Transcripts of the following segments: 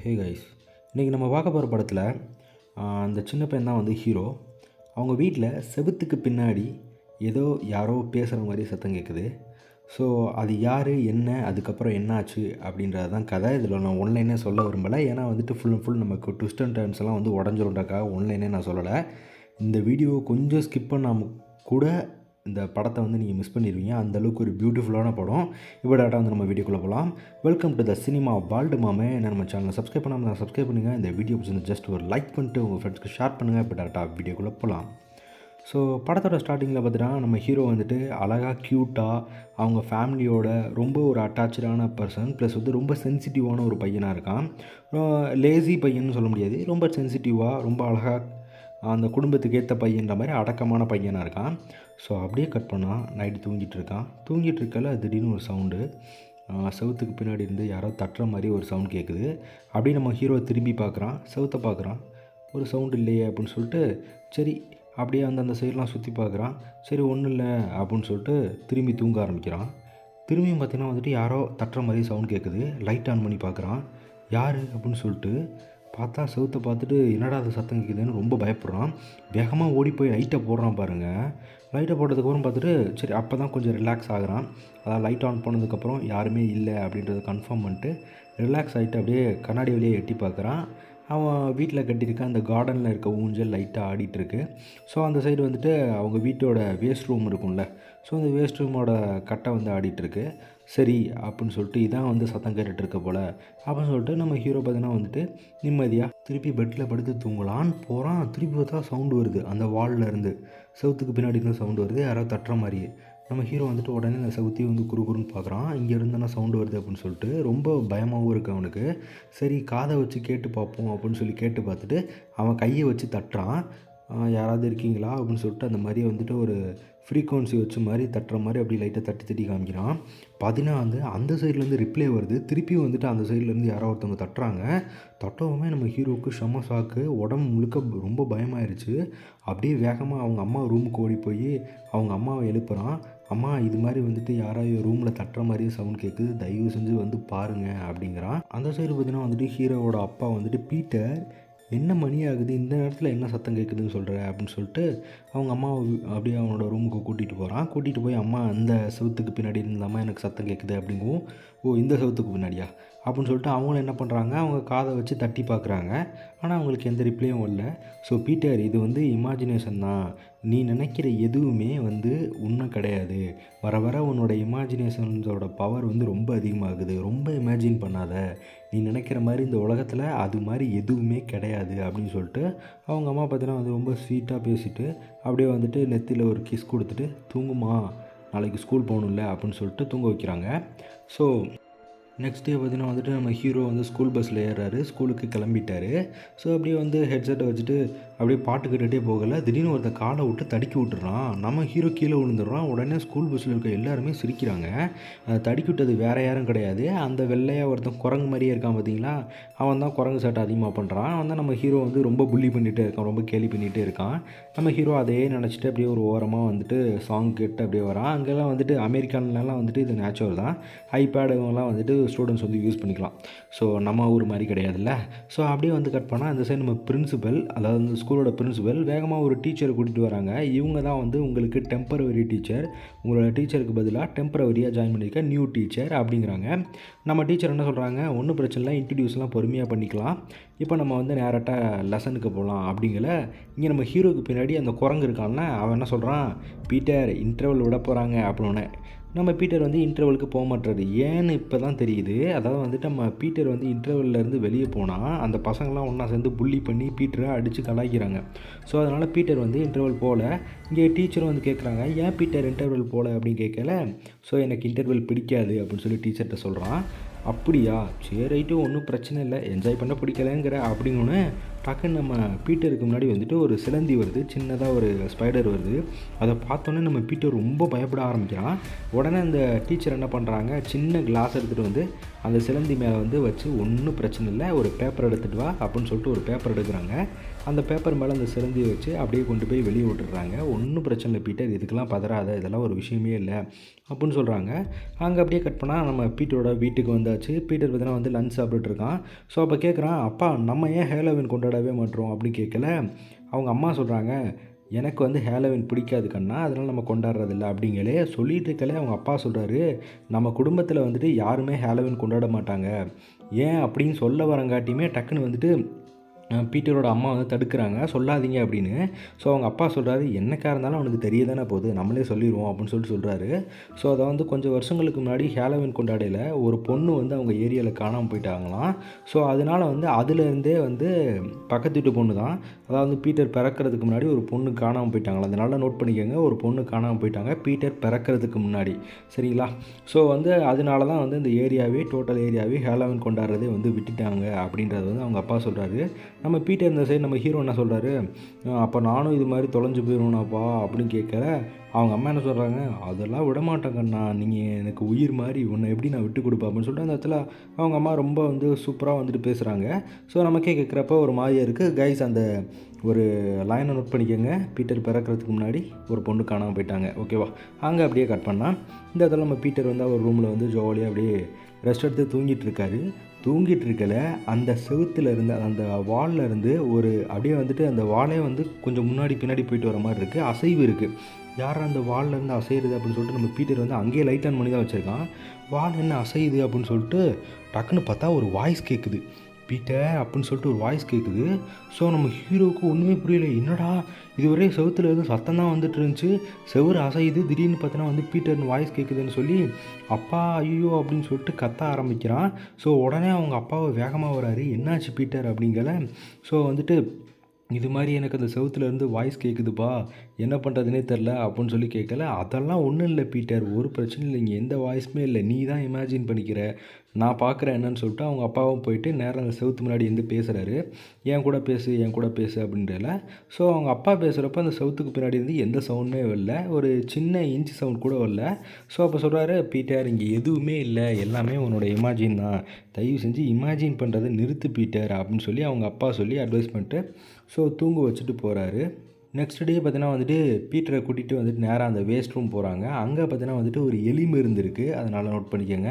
Hey guys, இன்றைக்கி நம்ம பார்க்க போகிற படத்தில் அந்த சின்ன பையன் தான் வந்து ஹீரோ. அவங்க வீட்டில் செவுத்துக்கு பின்னாடி ஏதோ யாரோ பேசுகிற மாதிரி சத்தம் கேட்குது. ஸோ அது யார், என்ன, அதுக்கப்புறம் என்னாச்சு அப்படின்றது தான் கதை. இதில் நான் ஒன்லைனே சொல்ல விரும்பலை, ஏன்னா வந்துட்டு ஃபுல் அண்ட் ஃபுல் நமக்கு ட்விஸ்ட் அண்ட் டர்ன்ஸ் எல்லாம் வந்து உடஞ்சிருண்டாக்காக ஒன்லைனே நான் சொல்லலை. இந்த வீடியோ கொஞ்சம் ஸ்கிப் பண்ணாமல் கூட இந்த படத்தை வந்து நீங்கள் மிஸ் பண்ணிடுவீங்க. அந்தளவுக்கு ஒரு பியூட்டிஃபுல்லான படம். இப்போ டேட்டா வந்து நம்ம வீடியோக்குள்ளே போகலாம். Welcome to the cinema world மாமே. என்ன நம்ம சேனலை சப்ஸ்கிரைப் பண்ணாமல் சப்ஸ்கிரைப் பண்ணுங்கள். இந்த வீடியோ பிடிச்சி ஜஸ்ட் ஒரு லைக் பண்ணிட்டு உங்கள் ஃப்ரெண்ட்ஸ்க்கு ஷேர் பண்ணுங்கள். இப்போ டேட்டா வீடியோக்குள்ளே போகலாம். ஸோ படத்தோட ஸ்டார்டிங்கில் பார்த்தீங்கன்னா நம்ம ஹீரோ வந்துட்டு அழகாக க்யூட்டாக அவங்க ஃபேமிலியோட ரொம்ப ஒரு அட்டாச்சான பர்சன், ப்ளஸ் வந்து ரொம்ப சென்சிட்டிவான ஒரு பையனாக இருக்கான். லேசி பையன்னு சொல்ல முடியாது, ரொம்ப சென்சிட்டிவாக ரொம்ப அழகாக அந்த குடும்பத்துக்கு ஏற்ற பையன்ற மாதிரி அடக்கமான பையனாக இருக்கான். ஸோ அப்படியே கட் பண்ணால் நைட்டு தூங்கிட்டு இருக்கான். தூங்கிட்டு இருக்கல திடீர்னு ஒரு சவுண்டு செவுத்துக்கு பின்னாடி இருந்து யாரோ தட்டுற மாதிரி ஒரு சவுண்ட் கேட்குது. அப்படியே நம்ம ஹீரோ திரும்பி பார்க்குறான், செவுத்தை பார்க்குறான், ஒரு சவுண்டு இல்லையே அப்படின்னு சொல்லிட்டு சரி அப்படியே வந்து அந்த சைடெலாம் சுற்றி பார்க்குறான். சரி ஒன்றும் இல்லை அப்படின்னு சொல்லிட்டு திரும்பி தூங்க ஆரம்பிக்கிறான். திரும்பியும் பார்த்தீங்கன்னா வந்துட்டு யாரோ தட்டுற மாதிரி சவுண்ட் கேட்குது. லைட் ஆன் பண்ணி பார்க்குறான், யார் அப்படின்னு சொல்லிட்டு பார்த்தா செவுத்தை பார்த்துட்டு என்னடா அது சத்தம் கேட்குதுன்னு ரொம்ப பயப்படுறான். வேகமாக ஓடி போய் லைட்டை போடுறான் பாருங்கள். லைட்டை போட்டதுக்கப்புறம் பார்த்துட்டு சரி அப்போ தான் கொஞ்சம் ரிலாக்ஸ் ஆகுறான். அதாவது லைட் ஆன் பண்ணதுக்கப்புறம் யாருமே இல்லை அப்படின்றத கன்ஃபார்ம் பண்ணிட்டு ரிலாக்ஸ் ஆகிட்டு அப்படியே கண்ணாடி வழியே எட்டி பார்க்குறான். அவன் வீட்டில் கட்டியிருக்க அந்த கார்டனில் இருக்க ஊஞ்சல் லைட்டாக ஆடிட்டுருக்கு. ஸோ அந்த சைடு வந்துட்டு அவங்க வீட்டோட வேஸ்ட் ரூம் இருக்கும்ல, ஸோ அந்த வேஸ்ட் ரூமோட கட்டை வந்து ஆடிட்டுருக்கு. சரி அப்படின்னு சொல்லிட்டு இதான் வந்து சத்தம் கேட்டுட்ருக்க போல் அப்படின்னு சொல்லிட்டு நம்ம ஹீரோ பார்த்தீங்கன்னா வந்துட்டு நிம்மதியாக திருப்பி பெட்டில் படுத்து தூங்கலான்னு போகிறான். திருப்பி பார்த்தா சவுண்டு வருது, அந்த வாலில் இருந்து செவுத்துக்கு பின்னாடி இருந்து சவுண்டு வருது, யாராவது தட்டுற மாதிரியே. நம்ம ஹீரோ வந்துட்டு உடனே அந்த செவுத்தி வந்து குறுகுறுன்னு பார்க்குறான். இங்கே இருந்தானா சவுண்டு வருது அப்படின்னு சொல்லிட்டு ரொம்ப பயமாகவும் இருக்குது அவனுக்கு. சரி காதை வச்சு கேட்டு பார்ப்போம் அப்படின்னு சொல்லி கேட்டு பார்த்துட்டு அவன் கையை வச்சு தட்டுறான். யாராவது இருக்கீங்களா அப்படின்னு சொல்லிட்டு அந்த மாதிரி வந்துட்டு ஒரு ஃப்ரீக்வன்சி வச்ச மாதிரி தட்டுற மாதிரி அப்படி லைட்டாக தட்டி தட்டி காமிக்கிறான். பார்த்தீங்கன்னா வந்து அந்த சைட்லேருந்து ரிப்ளை வருது. திருப்பியும் வந்துட்டு அந்த சைட்லேருந்து யாரோ ஒருத்தவங்க தட்டுறாங்க. தட்டவுமே நம்ம ஹீரோவுக்கு செம்ம ஷாக்கு, உடம்பு முழுக்க ரொம்ப பயமாயிருச்சு. அப்படியே வேகமாக அவங்க அம்மா ரூமுக்கு ஓடி போய் அவங்க அம்மாவை எழுப்புறான். அம்மா இது மாதிரி வந்துட்டு யாராவது ரூமில் தட்டுற மாதிரியே சவுண்ட் கேட்குது, தயவு செஞ்சு வந்து பாருங்கள் அப்படிங்கிறான். அந்த சைடு பார்த்தீங்கன்னா வந்துட்டு ஹீரோவோட அப்பா வந்துட்டு பீட்டர், என்ன மணி ஆகுது, இந்த நேரத்தில் என்ன சத்தம் கேட்குதுன்னு சொல்கிற அப்படின்னு சொல்லிட்டு அவங்க அம்மாவை அப்படியே அவனோட ரூமுக்கு கூட்டிகிட்டு போகிறான். கூட்டிகிட்டு போய் அம்மா அந்த செவுத்துக்கு பின்னாடி இருந்தாமல் எனக்கு சத்தம் கேட்குது அப்படிங்கும். ஓ இந்த செவுத்துக்கு பின்னாடியா அப்படின்னு சொல்லிட்டு அவங்களும் என்ன பண்ணுறாங்க, அவங்க காதை வச்சு தட்டி பார்க்குறாங்க. ஆனால் அவங்களுக்கு எந்த ரிப்ளையும் வரல. ஸோ பீட்டர் இது வந்து இமேஜினேஷன் தான், நீ நினைக்கிற எதுவுமே வந்து உண்மை கிடையாது, வர வர உன்னோட இமேஜினேஷன்ஸோட பவர் வந்து ரொம்ப அதிகமாகுது, ரொம்ப இமேஜின் பண்ணாத, நீ நினைக்கிற மாதிரி இந்த உலகத்தில் அது மாதிரி எதுவுமே கிடையாது அப்படின்னு சொல்லிட்டு அவங்க அம்மா பார்த்தீங்கன்னா வந்து ரொம்ப ஸ்வீட்டாக பேசிவிட்டு அப்படியே வந்துட்டு நெத்தியில் ஒரு கிஸ் கொடுத்துட்டு தூங்குமா நாளைக்கு ஸ்கூல் போகணும்ல அப்படின்னு சொல்லிட்டு தூங்க வைக்கிறாங்க. ஸோ நெக்ஸ்ட் டே பார்த்தீங்கன்னா வந்துட்டு நம்ம ஹீரோ வந்து ஸ்கூல் பஸ்ஸில் ஏறுறாரு, ஸ்கூலுக்கு கிளம்பிட்டாரு. ஸோ அப்படியே வந்து ஹெட்செட்டை வச்சுட்டு அப்படியே பாட்டு கேட்டுகிட்டே போகலை, திடீர்னு ஒருத்த காலை விட்டு தடுக்கி விட்டுறான். நம்ம ஹீரோ கீழே விழுந்துடுறான். உடனே ஸ்கூல் பஸ்ஸில் இருக்க எல்லாருமே சிரிக்கிறாங்க. தடுக்கி விட்டது வேறு யாரும் கிடையாது, அந்த வெள்ளையாக ஒருத்தன் குரங்கு மாதிரியே இருக்கான் பார்த்தீங்களா, அவன் தான் குரங்கு சேட்டை அதிகமாக பண்ணுறான். அவன் தான் நம்ம ஹீரோ வந்து ரொம்ப புள்ளி பண்ணிகிட்டே இருக்கான், ரொம்ப கேலி பண்ணிகிட்டே இருக்கான். நம்ம ஹீரோ அதையே நினச்சிட்டு அப்படியே ஒரு ஓரமாக வந்துட்டு சாங் கேட்டு அப்படியே வரான். அங்கெல்லாம் வந்துட்டு அமெரிக்கான்லாம் வந்துட்டு இது நேச்சுரல் தான், ஐபேடுலாம் வந்துட்டு ஸ்டூடெண்ட்ஸ் வந்து யூஸ் பண்ணிக்கலாம். ஸோ நம்ம ஊர் மாதிரி கிடையாதுல்ல. ஸோ அப்படியே வந்து கட் பண்ணால் அந்த சைடு நம்ம பிரின்சிபல், அதாவது வந்து ஸ்கூலோட பிரின்சிபல் வேகமாக ஒரு டீச்சரை கூட்டிகிட்டு வராங்க. இவங்க தான் வந்து உங்களுக்கு டெம்பரவரி டீச்சர், உங்களோட டீச்சருக்கு பதிலாக டெம்பரவரியாக ஜாயின் பண்ணியிருக்க நியூ டீச்சர் அப்படிங்கிறாங்க. நம்ம டீச்சர் என்ன சொல்கிறாங்க, ஒன்றும் பிரச்சனை இல்லை, இன்ட்ரடியூஸ்லாம் பொறுமையாக பண்ணிக்கலாம், இப்போ நம்ம வந்து நேரட்டாக லெசனுக்கு போகலாம் அப்படிங்கல. இங்கே நம்ம ஹீரோக்கு பின்னாடி அந்த குரங்கு இருக்கான்ல, அவன் என்ன சொல்கிறான், பீட்டர் இன்டர்வல் விட போகிறாங்க அப்படின்னு. நம்ம பீட்டர் வந்து இன்டர்வலுக்கு போக மாட்டாரு. ஏன்னு இப்போ தான் தெரியுது. அதாவது வந்துட்டு நம்ம பீட்டர் வந்து இன்டர்வல்லேருந்து வெளியே போனால் அந்த பசங்களாம் ஒன்றா சேர்ந்து புள்ளி பண்ணி பீட்டரை அடித்து கலாய்க்கிறாங்க. ஸோ அதனால் பீட்டர் வந்து இன்டர்வல் போகல. இங்கே டீச்சரும் வந்து கேட்குறாங்க, ஏன் பீட்டர் இன்டர்வல் போகல அப்படின்னு கேட்கல. ஸோ எனக்கு இன்டர்வல் பிடிக்காது அப்படின்னு சொல்லி டீச்சர்கிட்ட சொல்கிறான். அப்படியா, சரி ரைட்டு, ஒன்றும் பிரச்சனை இல்லை, என்ஜாய் பண்ண பிடிக்கலங்கிற அப்படிங்கன்னு டக்குன்னு நம்ம பீட்டருக்கு முன்னாடி வந்துட்டு ஒரு சிலந்தி வருது, சின்னதாக ஒரு ஸ்பைடர் வருது. அதை பார்த்தோன்னே நம்ம பீட்டர் ரொம்ப பயப்பட ஆரம்பிக்கிறான். உடனே அந்த டீச்சர் என்ன பண்ணுறாங்க, சின்ன கிளாஸ் எடுத்துகிட்டு வந்து அந்த சிலந்தி மேலே வந்து வச்சு, ஒன்றும் பிரச்சனை இல்லை, ஒரு பேப்பர் எடுத்துகிட்டு வா அப்படின்னு சொல்லிட்டு ஒரு பேப்பர் எடுக்கிறாங்க. அந்த பேப்பர் மேலே அந்த சிலந்தியை வச்சு அப்படியே கொண்டு போய் வெளியே விட்டுடுறாங்க. ஒன்றும் பிரச்சனை இல்லை பீட்டர், இதுக்கெல்லாம் பதறாத, இதெல்லாம் ஒரு விஷயமே இல்லை அப்படின்னு சொல்கிறாங்க. அங்கே அப்படியே கட் பண்ணால் நம்ம பீட்டரோட வீட்டுக்கு வந்தாச்சு. பீட்டர் பார்த்தீங்கன்னா வந்து லஞ்ச் சாப்பிட்டுட்டு இருக்கான். ஸோ அப்போ கேட்குறான், அப்பா நம்ம ஏன் ஹேலோவின் கொண்டாடவே மாட்டோம் அப்படின்னு கேட்கல. அவங்க அம்மா சொல்கிறாங்க, எனக்கு வந்து ஹேலோவின் பிடிக்காது கண்ணா, அதனால் நம்ம கொண்டாடுறதில்ல அப்படிங்களே சொல்லிட்டு இருக்கலே. அவங்க அப்பா சொல்கிறாரு, நம்ம குடும்பத்தில் வந்துட்டு யாருமே ஹேலோவின் கொண்டாட மாட்டாங்க, ஏன் அப்படின்னு சொல்ல வரங்காட்டியுமே டக்குன்னு வந்துட்டு பீட்டரோட அம்மா வந்து தடுக்கிறாங்க, சொல்லாதீங்க அப்படின்னு. ஸோ அவங்க அப்பா சொல்கிறாரு, என்னக்கா இருந்தாலும் அவனுக்கு தெரிய தானே போகுது, நம்மளே சொல்லிடுவோம் அப்படின்னு சொல்கிறாரு. ஸோ அதை வந்து கொஞ்சம் வருஷங்களுக்கு முன்னாடி ஹேலோவின் கொண்டாடையில் ஒரு பொண்ணு வந்து அவங்க ஏரியாவில் காணாமல் போயிட்டாங்களாம். ஸோ அதனால் வந்து அதுலேருந்தே வந்து பக்கத்து வீட்டு பொண்ணு தான், அதாவது பீட்டர் பிறக்கிறதுக்கு முன்னாடி ஒரு பொண்ணு காணாமல் போயிட்டாங்களா. அதனால நோட் பண்ணிக்கோங்க, ஒரு பொண்ணு காணாமல் போயிட்டாங்க பீட்டர் பிறக்கிறதுக்கு முன்னாடி, சரிங்களா. ஸோ வந்து அதனால தான் வந்து இந்த ஏரியாவே, டோட்டல் ஏரியாவே ஹேலோவின் கொண்டாடுறதே வந்து விட்டுட்டாங்க அப்படின்றது வந்து அவங்க அப்பா சொல்கிறாரு. நம்ம பீட்டர் இந்த சைடு நம்ம ஹீரோ என்ன சொல்கிறாரு, அப்போ நானும் இது மாதிரி தொலைஞ்சு போயிடுவேனாப்பா அப்படின்னு கேட்கல. அவங்க அம்மா என்ன சொல்கிறாங்க, அதெல்லாம் விடமாட்டேங்கண்ணா, நீங்கள் எனக்கு உயிர் மாதிரி, உன்னை எப்படி நான் விட்டு கொடுப்பேன் அப்படின்னு சொல்லிட்டு அந்த இடத்துல அவங்க அம்மா ரொம்ப வந்து சூப்பராக வந்துட்டு பேசுகிறாங்க. ஸோ நமக்கே கேட்குறப்ப ஒரு மாதிரியாக இருக்குது கைஸ். அந்த ஒரு லைனை நோட் பண்ணிக்கோங்க, பீட்டர் பிறக்கிறதுக்கு முன்னாடி ஒரு பொண்ணு காணாமல் போயிட்டாங்க, ஓகேவா. அங்கே அப்படியே கட் பண்ணால் இந்த இடத்துல நம்ம பீட்டர் வந்து அவர் ரூமில் வந்து ஜாலியாக அப்படியே ரெஸ்ட் எடுத்து தூங்கிட்டு இருக்காரு. தூங்கிட்டு இருக்கல அந்த செவுத்துல இருந்து, அந்த வாலில் இருந்து ஒரு அப்படியே வந்துட்டு அந்த வாலே வந்து கொஞ்சம் முன்னாடி பின்னாடி போயிட்டு வர மாதிரி இருக்குது, அசைவு இருக்குது. யார் அந்த வால்லேருந்து அசையுது அப்படின்னு சொல்லிட்டு நம்ம பீட்டர் வந்து அங்கேயே லைட் ஆன் பண்ணி தான் வச்சுருக்கான். வால் என்ன அசையுது அப்படின்னு சொல்லிட்டு டக்குன்னு பார்த்தா ஒரு வாய்ஸ் கேட்குது, பீட்டர் அப்படின்னு சொல்லிட்டு ஒரு வாய்ஸ் கேட்குது. ஸோ நம்ம ஹீரோவுக்கு ஒன்றுமே புரியல, என்னடா இதுவரை செவுத்தில் எதுவும் சத்தம் தான் வந்துட்டு இருந்துச்சு, செவுறு அசையுது, திடீர்னு பார்த்தோன்னா வந்து பீட்டர்னு வாய்ஸ் கேட்குதுன்னு சொல்லி அப்பா ஐயோ அப்படின்னு சொல்லிட்டு கத்த ஆரம்பிக்கிறான். ஸோ உடனே அவங்க அப்பாவை வேகமாக வராரு, என்னாச்சு பீட்டர் அப்படிங்கல. ஸோ வந்துட்டு இது மாதிரி எனக்கு அந்த செவுத்துலேருந்து வாய்ஸ் கேட்குதுப்பா, என்ன பண்ணுறதுனே தெரில அப்படின்னு சொல்லி கேட்கல. அதெல்லாம் ஒன்றும் இல்லை பீட்டர், ஒரு பிரச்சனை இல்லை, இங்கே எந்த வாய்ஸுமே இல்லை, நீ தான் இமேஜின் பண்ணிக்கிற, நான் பார்க்குறேன் என்னன்னு சொல்லிட்டு அவங்க அப்பாவும் போயிட்டு நேராக அந்த செவுத்து முன்னாடி இருந்து பேசுகிறாரு. என் கூட பேசு என் கூட பேசு அப்படின்றல. ஸோ அவங்க அப்பா பேசுகிறப்ப அந்த செவுத்துக்கு பின்னாடி இருந்து எந்த சவுண்டுமே வரல, ஒரு சின்ன இன்ச்சு சவுண்ட் கூட வரல. ஸோ அப்போ சொல்கிறாரு, பீட்டர் இங்கே எதுவுமே இல்லை, எல்லாமே உன்னோட இமேஜின் தான், தயவு செஞ்சு இமேஜின் பண்ணுறதை நிறுத்து பீட்டர் அப்படின்னு சொல்லி அவங்க அப்பா சொல்லி அட்வைஸ் பண்ணிட்டு ஸோ தூங்க வச்சுட்டு போகிறாரு. நெக்ஸ்ட் டே பார்த்தீங்கன்னா வந்துட்டு பீட்டரை கூட்டிகிட்டு வந்துட்டு நேராக அந்த வேஸ்ட் ரூம் போகிறாங்க. அங்கே பார்த்தீங்கன்னா வந்துட்டு ஒரு எலி மருந்து இருக்குது, அதனால் நோட் பண்ணிக்கோங்க.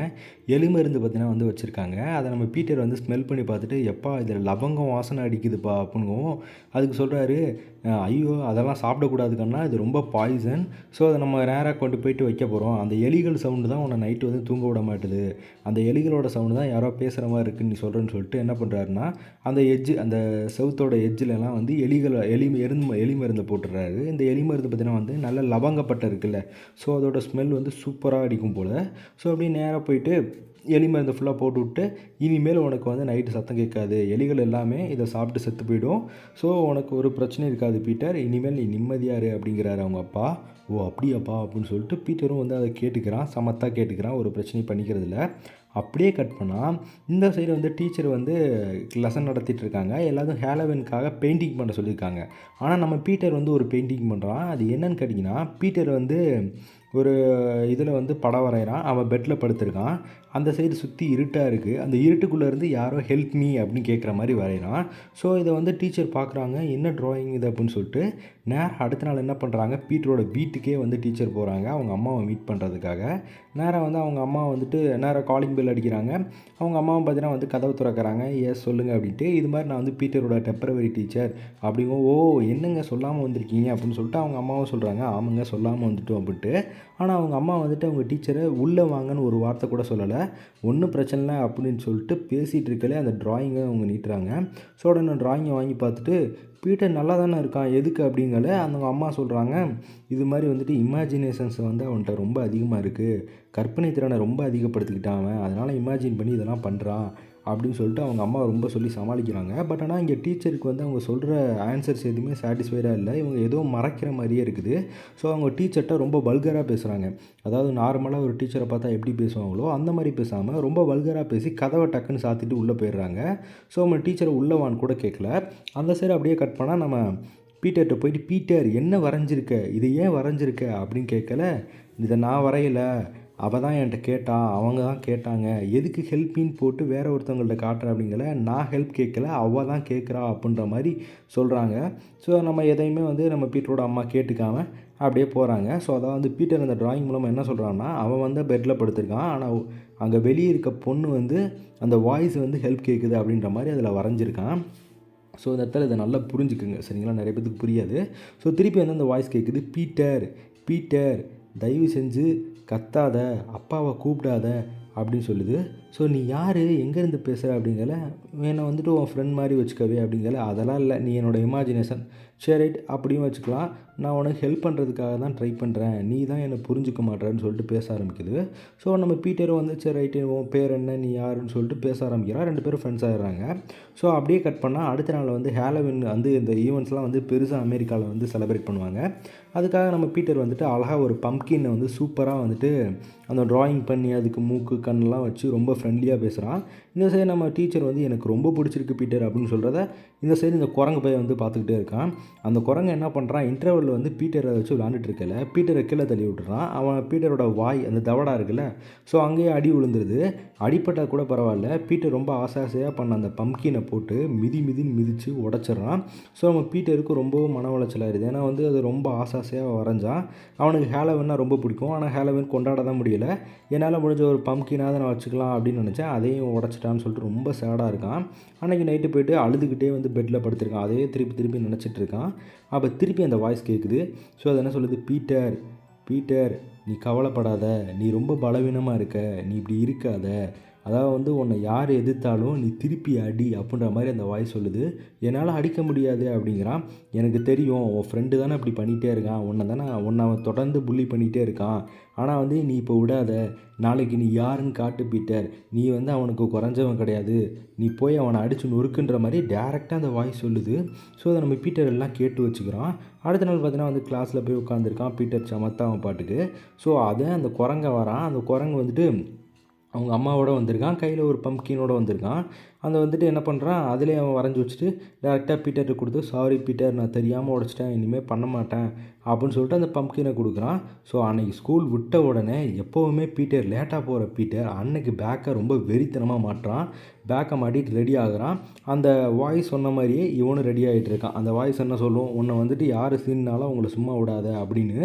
எலி மருந்து பார்த்தீங்கன்னா வந்து வச்சுருக்காங்க. அதை நம்ம பீட்டர் வந்து ஸ்மெல் பண்ணி பார்த்துட்டு, எப்பா இதில் லவங்கம் வாசனை அடிக்குதுப்பா அப்படிங்கவும் அதுக்கு சொல்கிறாரு, ஐயோ அதெல்லாம் சாப்பிடக்கூடாது கண்ணா, இது ரொம்ப பாய்சன். ஸோ அதை நம்ம நேராக கொண்டு போயிட்டு வைக்க போகிறோம். அந்த எலிகள் சவுண்டு தான் உன்னை நைட்டு வந்து தூங்க விட மாட்டுது, அந்த எலிகளோட சவுண்டு தான் யாரோ பேசுகிற மாதிரி இருக்குன்னு நீ சொல்கிறேன்னு சொல்லிட்டு என்ன பண்ணுறாருன்னா, அந்த எட்ஜு, அந்த செவுத்தோட எட்ஜிலலாம் வந்து எலி மருந்து போட்டுடுறாரு. இந்த எலி மருந்து பார்த்தீங்கன்னா வந்து நல்ல லவங்கப்பட்டை இருக்குல்ல, ஸோ அதோட ஸ்மெல் வந்து சூப்பராக அடிக்கும் போல். ஸோ அப்படியே நேராக போயிட்டு எலி மருந்து ஃபுல்லாக போட்டு விட்டு, இனிமேல் உனக்கு வந்து நைட்டு சத்தம் கேட்காது, எலிகள் எல்லாமே இதை சாப்பிட்டு செத்து போயிடும், ஸோ உனக்கு ஒரு பிரச்சனையும் இருக்காது பீட்டர், இனிமேல் நீ நிம்மதியாரு அப்படிங்கிறாரு அவங்க அப்பா. ஓ அப்படியாப்பா அப்படின்னு சொல்லிட்டு பீட்டரும் வந்து அதை கேட்டுக்கிறான், சமத்தாக கேட்டுக்கிறான், ஒரு பிரச்சனையும் பண்ணிக்கிறதில்ல. அப்படியே கட் பண்ணால் இந்த சைடு வந்து டீச்சர் வந்து லெசன் நடத்திட்டு இருக்காங்க. எல்லாரும் ஹேலோவினுக்காக பெயிண்டிங் பண்ண சொல்லியிருக்காங்க. ஆனால் நம்ம பீட்டர் வந்து ஒரு பெயிண்டிங் பண்ணுறான். அது என்னன்னு கேட்டிங்கன்னா, பீட்டர் வந்து ஒரு இதில் வந்து படம் வரைகிறான். அவன் பெட்டில் படுத்திருக்கான். அந்த சைடு சுற்றி இருட்டாக இருக்குது. அந்த இருட்டுக்குள்ளேருந்து யாரோ ஹெல்ப் மீ அப்படின்னு கேட்குற மாதிரி வரைகிறான். ஸோ இதை வந்து டீச்சர் பார்க்குறாங்க, என்ன ட்ராயிங் இது அப்படின்னு சொல்லிட்டு நேராக அடுத்த நாள் என்ன பண்ணுறாங்க, பீட்டரோட வீட்டுக்கே வந்து டீச்சர் போகிறாங்க அவங்க அம்மாவை மீட் பண்ணுறதுக்காக. நேராக வந்து அவங்க அம்மா வந்துட்டு நேராக காலிங் பெல் அடிக்கிறாங்க. அவங்க அம்மாவும் பார்த்தீங்கன்னா வந்து கதவு திறக்கிறாங்க. ஏன் சொல்லுங்கள் அப்படின்ட்டு. இது மாதிரி நான் வந்து பீட்டரோட டெம்பரவரி டீச்சர் அப்படிங்கும். ஓ என்னங்க சொல்லாமல் வந்திருக்கீங்க அப்படின்னு சொல்லிட்டு அவங்க அம்மாவும் சொல்கிறாங்க, ஆமாங்க சொல்லாமல் வந்துட்டோம் அப்படின்ட்டு. ஆனால் அவங்க அம்மா வந்துட்டு அவங்க டீச்சரை உள்ளே வாங்கன்னு ஒரு வார்த்தை கூட சொல்லலை. ஒன்றும் பிரச்சனை இல்லை அப்படின்னு சொல்லிட்டு பேசிகிட்டு இருக்கலே அந்த ட்ராயிங்கை அவங்க நீட்டுறாங்க. ஸோ உடனே ட்ராயிங்கை வாங்கி பார்த்துட்டு, பீட்டர் நல்லா தானே இருக்கான் எதுக்கு அப்படிங்கல. அந்த அம்மா சொல்கிறாங்க, இது மாதிரி வந்துட்டு இமேஜினேஷன்ஸ் வந்து அவன்கிட்ட ரொம்ப அதிகமாக இருக்குது, கற்பனை திறனை ரொம்ப அதிகப்படுத்திக்கிட்டான் அவன், அதனால் இமேஜின் பண்ணி இதெல்லாம் பண்ணுறான் அப்படின்னு சொல்லிட்டு அவங்க அம்மா ரொம்ப சொல்லி சமாளிக்கிறாங்க. பட் ஆனால் இங்கே டீச்சருக்கு வந்து அவங்க சொல்கிற ஆன்சர்ஸ் எதுவுமே சாட்டிஸ்ஃபைடாக இல்லை. இவங்க ஏதோ மறைக்கிற மாதிரியே இருக்குது. ஸோ அவங்க டீச்சர்கிட்ட ரொம்ப வல்கராக பேசுகிறாங்க. அதாவது நார்மலாக ஒரு டீச்சரை பார்த்தா எப்படி பேசுவாங்களோ அந்த மாதிரி பேசாமல் ரொம்ப வல்கராக பேசி கதவை டக்குன்னு சாத்திட்டு உள்ளே போயிடுறாங்க. ஸோ அவங்க டீச்சரை உள்ளே வான்னு கூட கேட்கல. அந்த சைடு அப்படியே கட் பண்ணால் நம்ம பீட்டர்கிட்ட போயிட்டு, பீட்டர் என்ன வரைஞ்சிருக்க, இதை ஏன் வரைஞ்சிருக்க அப்படின்னு கேட்கல. இதை நான் வரையலை, அவள் தான் என்கிட்ட கேட்டா, அவங்க தான் கேட்டாங்க, எதுக்கு ஹெல்ப்பின்னு போட்டு வேறு ஒருத்தவங்கள்ட்ட காட்டுற அப்படிங்கல. நான் ஹெல்ப் கேட்கல, அவள் தான் கேட்குறா அப்படின்ற மாதிரி சொல்கிறாங்க. ஸோ நம்ம எதையுமே வந்து நம்ம பீட்டரோட அம்மா கேட்டுக்காமல் அப்படியே போகிறாங்க. ஸோ அதாவது வந்து பீட்டர் அந்த ட்ராயிங் மூலமாக என்ன சொல்கிறான்னா, அவன் வந்து பெட்டில் படுத்திருக்கான், ஆனால் அங்கே வெளியே இருக்க பொண்ணு வந்து அந்த வாய்ஸ் வந்து ஹெல்ப் கேட்குது அப்படின்ற மாதிரி அதில் வரைஞ்சிருக்கான். ஸோ இந்த இடத்துல இதை நல்லா புரிஞ்சுக்குங்க, சரிங்களா? நிறைய பேருக்கு புரியாது. ஸோ திருப்பி வந்து அந்த வாய்ஸ் கேட்குது, பீட்டர் பீட்டர் தயவு செஞ்சு கத்தாத, அப்பாவை கூப்பிடாத அப்படின்னு சொல்லுது. ஸோ நீ யார், எங்கேருந்து பேசுகிற அப்படிங்கல. என்னை வந்துட்டு உன் ஃப்ரெண்ட் மாதிரி வச்சுக்கவே அப்படிங்கல. அதெல்லாம் இல்லை, நீ என்னோடய இமேஜினேஷன். சரி ரைட், அப்படியும் வச்சுக்கலாம், நான் உனக்கு ஹெல்ப் பண்ணுறதுக்காக தான் ட்ரை பண்ணுறேன், நீ தான் என்னை புரிஞ்சுக்க மாட்டேன்னு சொல்லிட்டு பேச ஆரம்பிக்குது. ஸோ நம்ம பீட்டரும் வந்து சரி ரைட்டு, உன் பேர் என்ன, நீ யாருன்னு சொல்லிட்டு பேச ஆரம்பிக்கிறான். 2 பேரும் ஃப்ரெண்ட்ஸ் ஆகிடுறாங்க. ஸோ அப்படியே கட் பண்ணால் அடுத்த நாள் வந்து ஹாலோவின் வந்து இந்த ஈவெண்ட்ஸ்லாம் வந்து பெருசாக அமெரிக்காவில் வந்து செலிப்ரேட் பண்ணுவாங்க. அதுக்காக நம்ம பீட்டர் வந்துட்டு அழகாக ஒரு பம்ப்கினை வந்து சூப்பராக வந்துட்டு அந்த ட்ராயிங் பண்ணி அதுக்கு மூக்கு கண்ணெலாம் வச்சு ரொம்ப ஃப்ரெண்ட்லியாக பேசுகிறான். இந்த சைடு நம்ம டீச்சர் வந்து எனக்கு ரொம்ப பிடிச்சிருக்கு பீட்டர் அப்படின்னு சொல்கிறத இந்த சைடு இந்த குரங்கு பையன் வந்து பார்த்துக்கிட்டே இருக்கான். அந்த குரங்கு என்ன பண்ணுறான், இன்டர்வலில் வந்து பீட்டரை வச்சு விளாண்டுட்டு இருக்கல, பீட்டரை கீழே தள்ளி விட்டுறான். அவன் பீட்டரோட வாய் அந்த தவடா இருக்குல்ல, ஸோ அங்கேயே அடி விழுந்துருது. அடிப்பட்டால் கூட பரவாயில்ல, பீட்டர் ரொம்ப ஆசையாக பண்ண அந்த பம்ப்கினை போட்டு மிதின்னு மிதித்து உடச்சிட்றான். ஸோ நம்ம பீட்டருக்கு ரொம்பவும் மன உளைச்சலாகிடுது. ஏன்னா வந்து அது ரொம்ப ஆசையாக வரைஞ்சான். அவனுக்கு ஹாலோவின்னா ரொம்ப பிடிக்கும், ஆனால் ஹாலோவின் கொண்டாட தான் முடியல. என்னால் முடிஞ்ச ஒரு பம்ப்கினாவது நான் வச்சுக்கலாம் அப்படின்னு நினச்சேன், அதையும் உடச்சிட்டான்னு சொல்லிட்டு ரொம்ப சேடாக இருக்கான். அன்றைக்கி நைட்டு போய்ட்டு அழுதுகிட்டே வந்து பெட்டில் படுத்திருக்கான். அதையே திருப்பி நினச்சிட்டு இருக்கான். அப்போ திருப்பி அந்த வாய்ஸ் கேட்குது. ஸோ அது என்ன சொல்லுது, பீட்டர் பீட்டர் நீ கவலைப்படாத, நீ ரொம்ப பலவீனமாக இருக்க, நீ இப்படி இருக்காத, அதாவது வந்து உன்னை யார் எதிர்த்தாலும் நீ திருப்பி அடி அப்படின்ற மாதிரி அந்த வாய்ஸ் சொல்லுது. என்னால் அடிக்க முடியாது அப்படிங்கிறான். எனக்கு தெரியும், உன் ஃப்ரெண்டு தானே இப்படி பண்ணிகிட்டே இருக்கான், உன்னை அவன் தொடர்ந்து புள்ளி பண்ணிகிட்டே இருக்கான், ஆனால் வந்து நீ இப்போ விடாத, நாளைக்கு நீ யாருன்னு காட்டு பீட்டர், நீ வந்து அவனுக்கு குறைஞ்சவன் கிடையாது, நீ போய் அவனை அடித்து நொறுக்குன்ற மாதிரி டேரெக்டாக அந்த வாய்ஸ் சொல்லுது. ஸோ அதை நம்ம பீட்டர் எல்லாம் கேட்டு வச்சுக்கிறான். அடுத்த நாள் பார்த்தீங்கன்னா வந்து கிளாஸில் போய் உட்காந்துருக்கான் பீட்டர் சமத்தா அவன் பாட்டுக்கு. ஸோ அதை அந்த குரங்க வரான். அந்த குரங்கு வந்துட்டு அவங்க அம்மாவோட வந்திருக்கான், கையில் ஒரு பம்ப்கினோட வந்திருக்கான். அந்த வந்துட்டு என்ன பண்ணுறான், அதிலே அவன் வரைஞ்சி வச்சுட்டு டேரெக்டாக பீட்டர்கிட்ட கொடுத்து, சாரி பீட்டர் நான் தெரியாமல் உடச்சிட்டேன், இனிமேல் பண்ண மாட்டேன் அப்படின்னு சொல்லிட்டு அந்த பம்ப்கினை கொடுக்குறான். ஸோ அன்றைக்கி ஸ்கூல் விட்ட உடனே எப்போவுமே பீட்டர் லேட்டாக போகிற பீட்டர் அன்னைக்கு பேக்கை ரொம்ப வெறித்தனமாக மாட்டுறான். பேக்கை மாட்டிட்டு ரெடி ஆகுறான். அந்த வாய்ஸ் சொன்ன மாதிரியே இவனும் ரெடி ஆகிட்டு இருக்கான். அந்த வாய்ஸ் என்ன சொல்லும், உன்னை வந்துட்டு யார் சீன்னாலும் அவங்கள சும்மா விடாத அப்படின்னு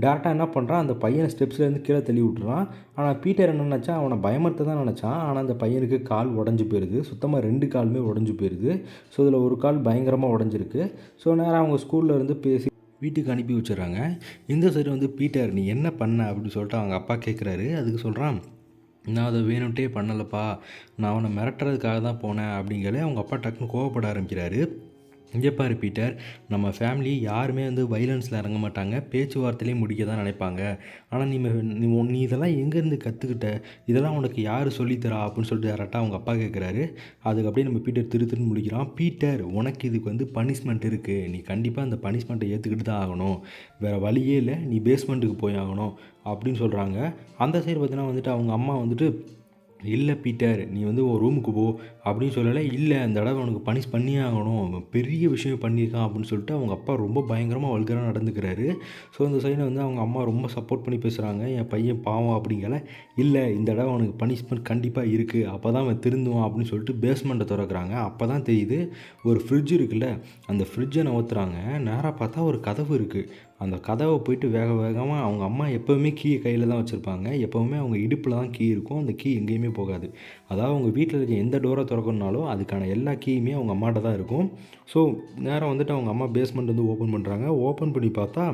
டேரெக்டாக என்ன பண்ணுறான், அந்த பையனை ஸ்டெப்ஸ்லேருந்து கீழே தள்ளி விட்டுறான். ஆனால் பீட்டர் என்ன நினச்சான், அவனை பயமுறுத்த தான் நினச்சான். ஆனால் அந்த பையனுக்கு கால் உடஞ்சி போயிடுது, சுத்தமாக 2 காலுமே உடஞ்சி போயிடுது. ஸோ இதில் ஒரு கால் பயங்கரமாக உடஞ்சிருக்கு. ஸோ நேராக அவங்க ஸ்கூலில் இருந்து பேசி வீட்டுக்கு அனுப்பி வச்சிடறாங்க. இந்த சைடு வந்து பீட்டர் நீ என்ன பண்ண அப்படின்னு சொல்லிட்டு அவங்க அப்பா கேட்குறாரு. அதுக்கு சொல்கிறான், நான் அதை வேணும்ட்டே பண்ணலப்பா, நான் அவனை மிரட்டுறதுக்காக தான் போனேன் அப்படிங்கிற. அவங்க அப்பா டக்குன்னு கோவப்பட ஆரம்பிக்கிறாரு. இங்கே பாரு பீட்டர், நம்ம ஃபேமிலி யாருமே வந்து வைலன்ஸில் இறங்க மாட்டாங்க, பேச்சுவார்த்தையிலே முடிக்க தான் நினைப்பாங்க. ஆனால் நீ இதெல்லாம் எங்கேருந்து கற்றுக்கிட்ட, இதெல்லாம் உனக்கு யார் சொல்லித்தரா அப்படின்னு சொல்லிட்டு டேரெக்டாக அவங்க அப்பா கேட்குறாரு. அதுக்கு அப்படியே நம்ம பீட்டர் திருன்னு முடிக்கிறான். பீட்டர் உனக்கு இதுக்கு வந்து பனிஷ்மெண்ட் இருக்குது, நீ கண்டிப்பாக அந்த பனிஷ்மெண்ட்டை ஏற்றுக்கிட்டு தான் ஆகணும், வேறு வழியே இல்லை, நீ பேஸ்மெண்ட்டுக்கு போய் ஆகணும் அப்படின்னு சொல்கிறாங்க. அந்த சைடு பார்த்தீங்கன்னா வந்துட்டு அவங்க அம்மா வந்துட்டு, இல்லை பீட்டர் நீ வந்து ஒரு ரூமுக்கு போ அப்படின்னு சொல்லலை. இல்லை அந்த தடவை அவனுக்கு பனிஷ் பண்ணியே ஆகணும், அவன் பெரிய விஷயம் பண்ணியிருக்கான் அப்படின்னு சொல்லிட்டு அவங்க அப்பா ரொம்ப பயங்கரமாக வல்கராக நடந்துக்கிறாரு. ஸோ இந்த சைடில் வந்து அவங்க அம்மா ரொம்ப சப்போர்ட் பண்ணி பேசுகிறாங்க, என் பையன் பாவம் அப்படிங்கல. இல்லை இந்த தடவை அவனுக்கு பனிஷ்மெண்ட் கண்டிப்பாக இருக்குது, அப்போ தான் அவன் திருந்துவான் அப்படின்னு சொல்லிட்டு பேஸ்மெண்ட்டை திறக்கிறாங்க. அப்போ தான் தெரியுது ஒரு ஃப்ரிட்ஜ் இருக்குல்ல, அந்த ஃப்ரிட்ஜை நவுத்துறாங்க. நேராக பார்த்தா ஒரு கதவு இருக்குது. அந்த கதவை போயிட்டு வேகமாக அவங்க அம்மா எப்போவுமே கீயை கையில் தான் வச்சுருப்பாங்க, எப்போவுமே அவங்க இடுப்பில் தான் கீ இருக்கும், அந்த கீ எங்கேயுமே போகாது. அதாவது அவங்க வீட்டில் இருக்க எந்த டோரை திறக்கணுனாலும் அதுக்கான எல்லா கீயுமே அவங்க அம்மாட்ட தான் இருக்கும். ஸோ நேரம் வந்துட்டு அவங்க அம்மா பேஸ்மெண்ட் வந்து ஓப்பன் பண்ணுறாங்க. ஓப்பன் பண்ணி பார்த்தா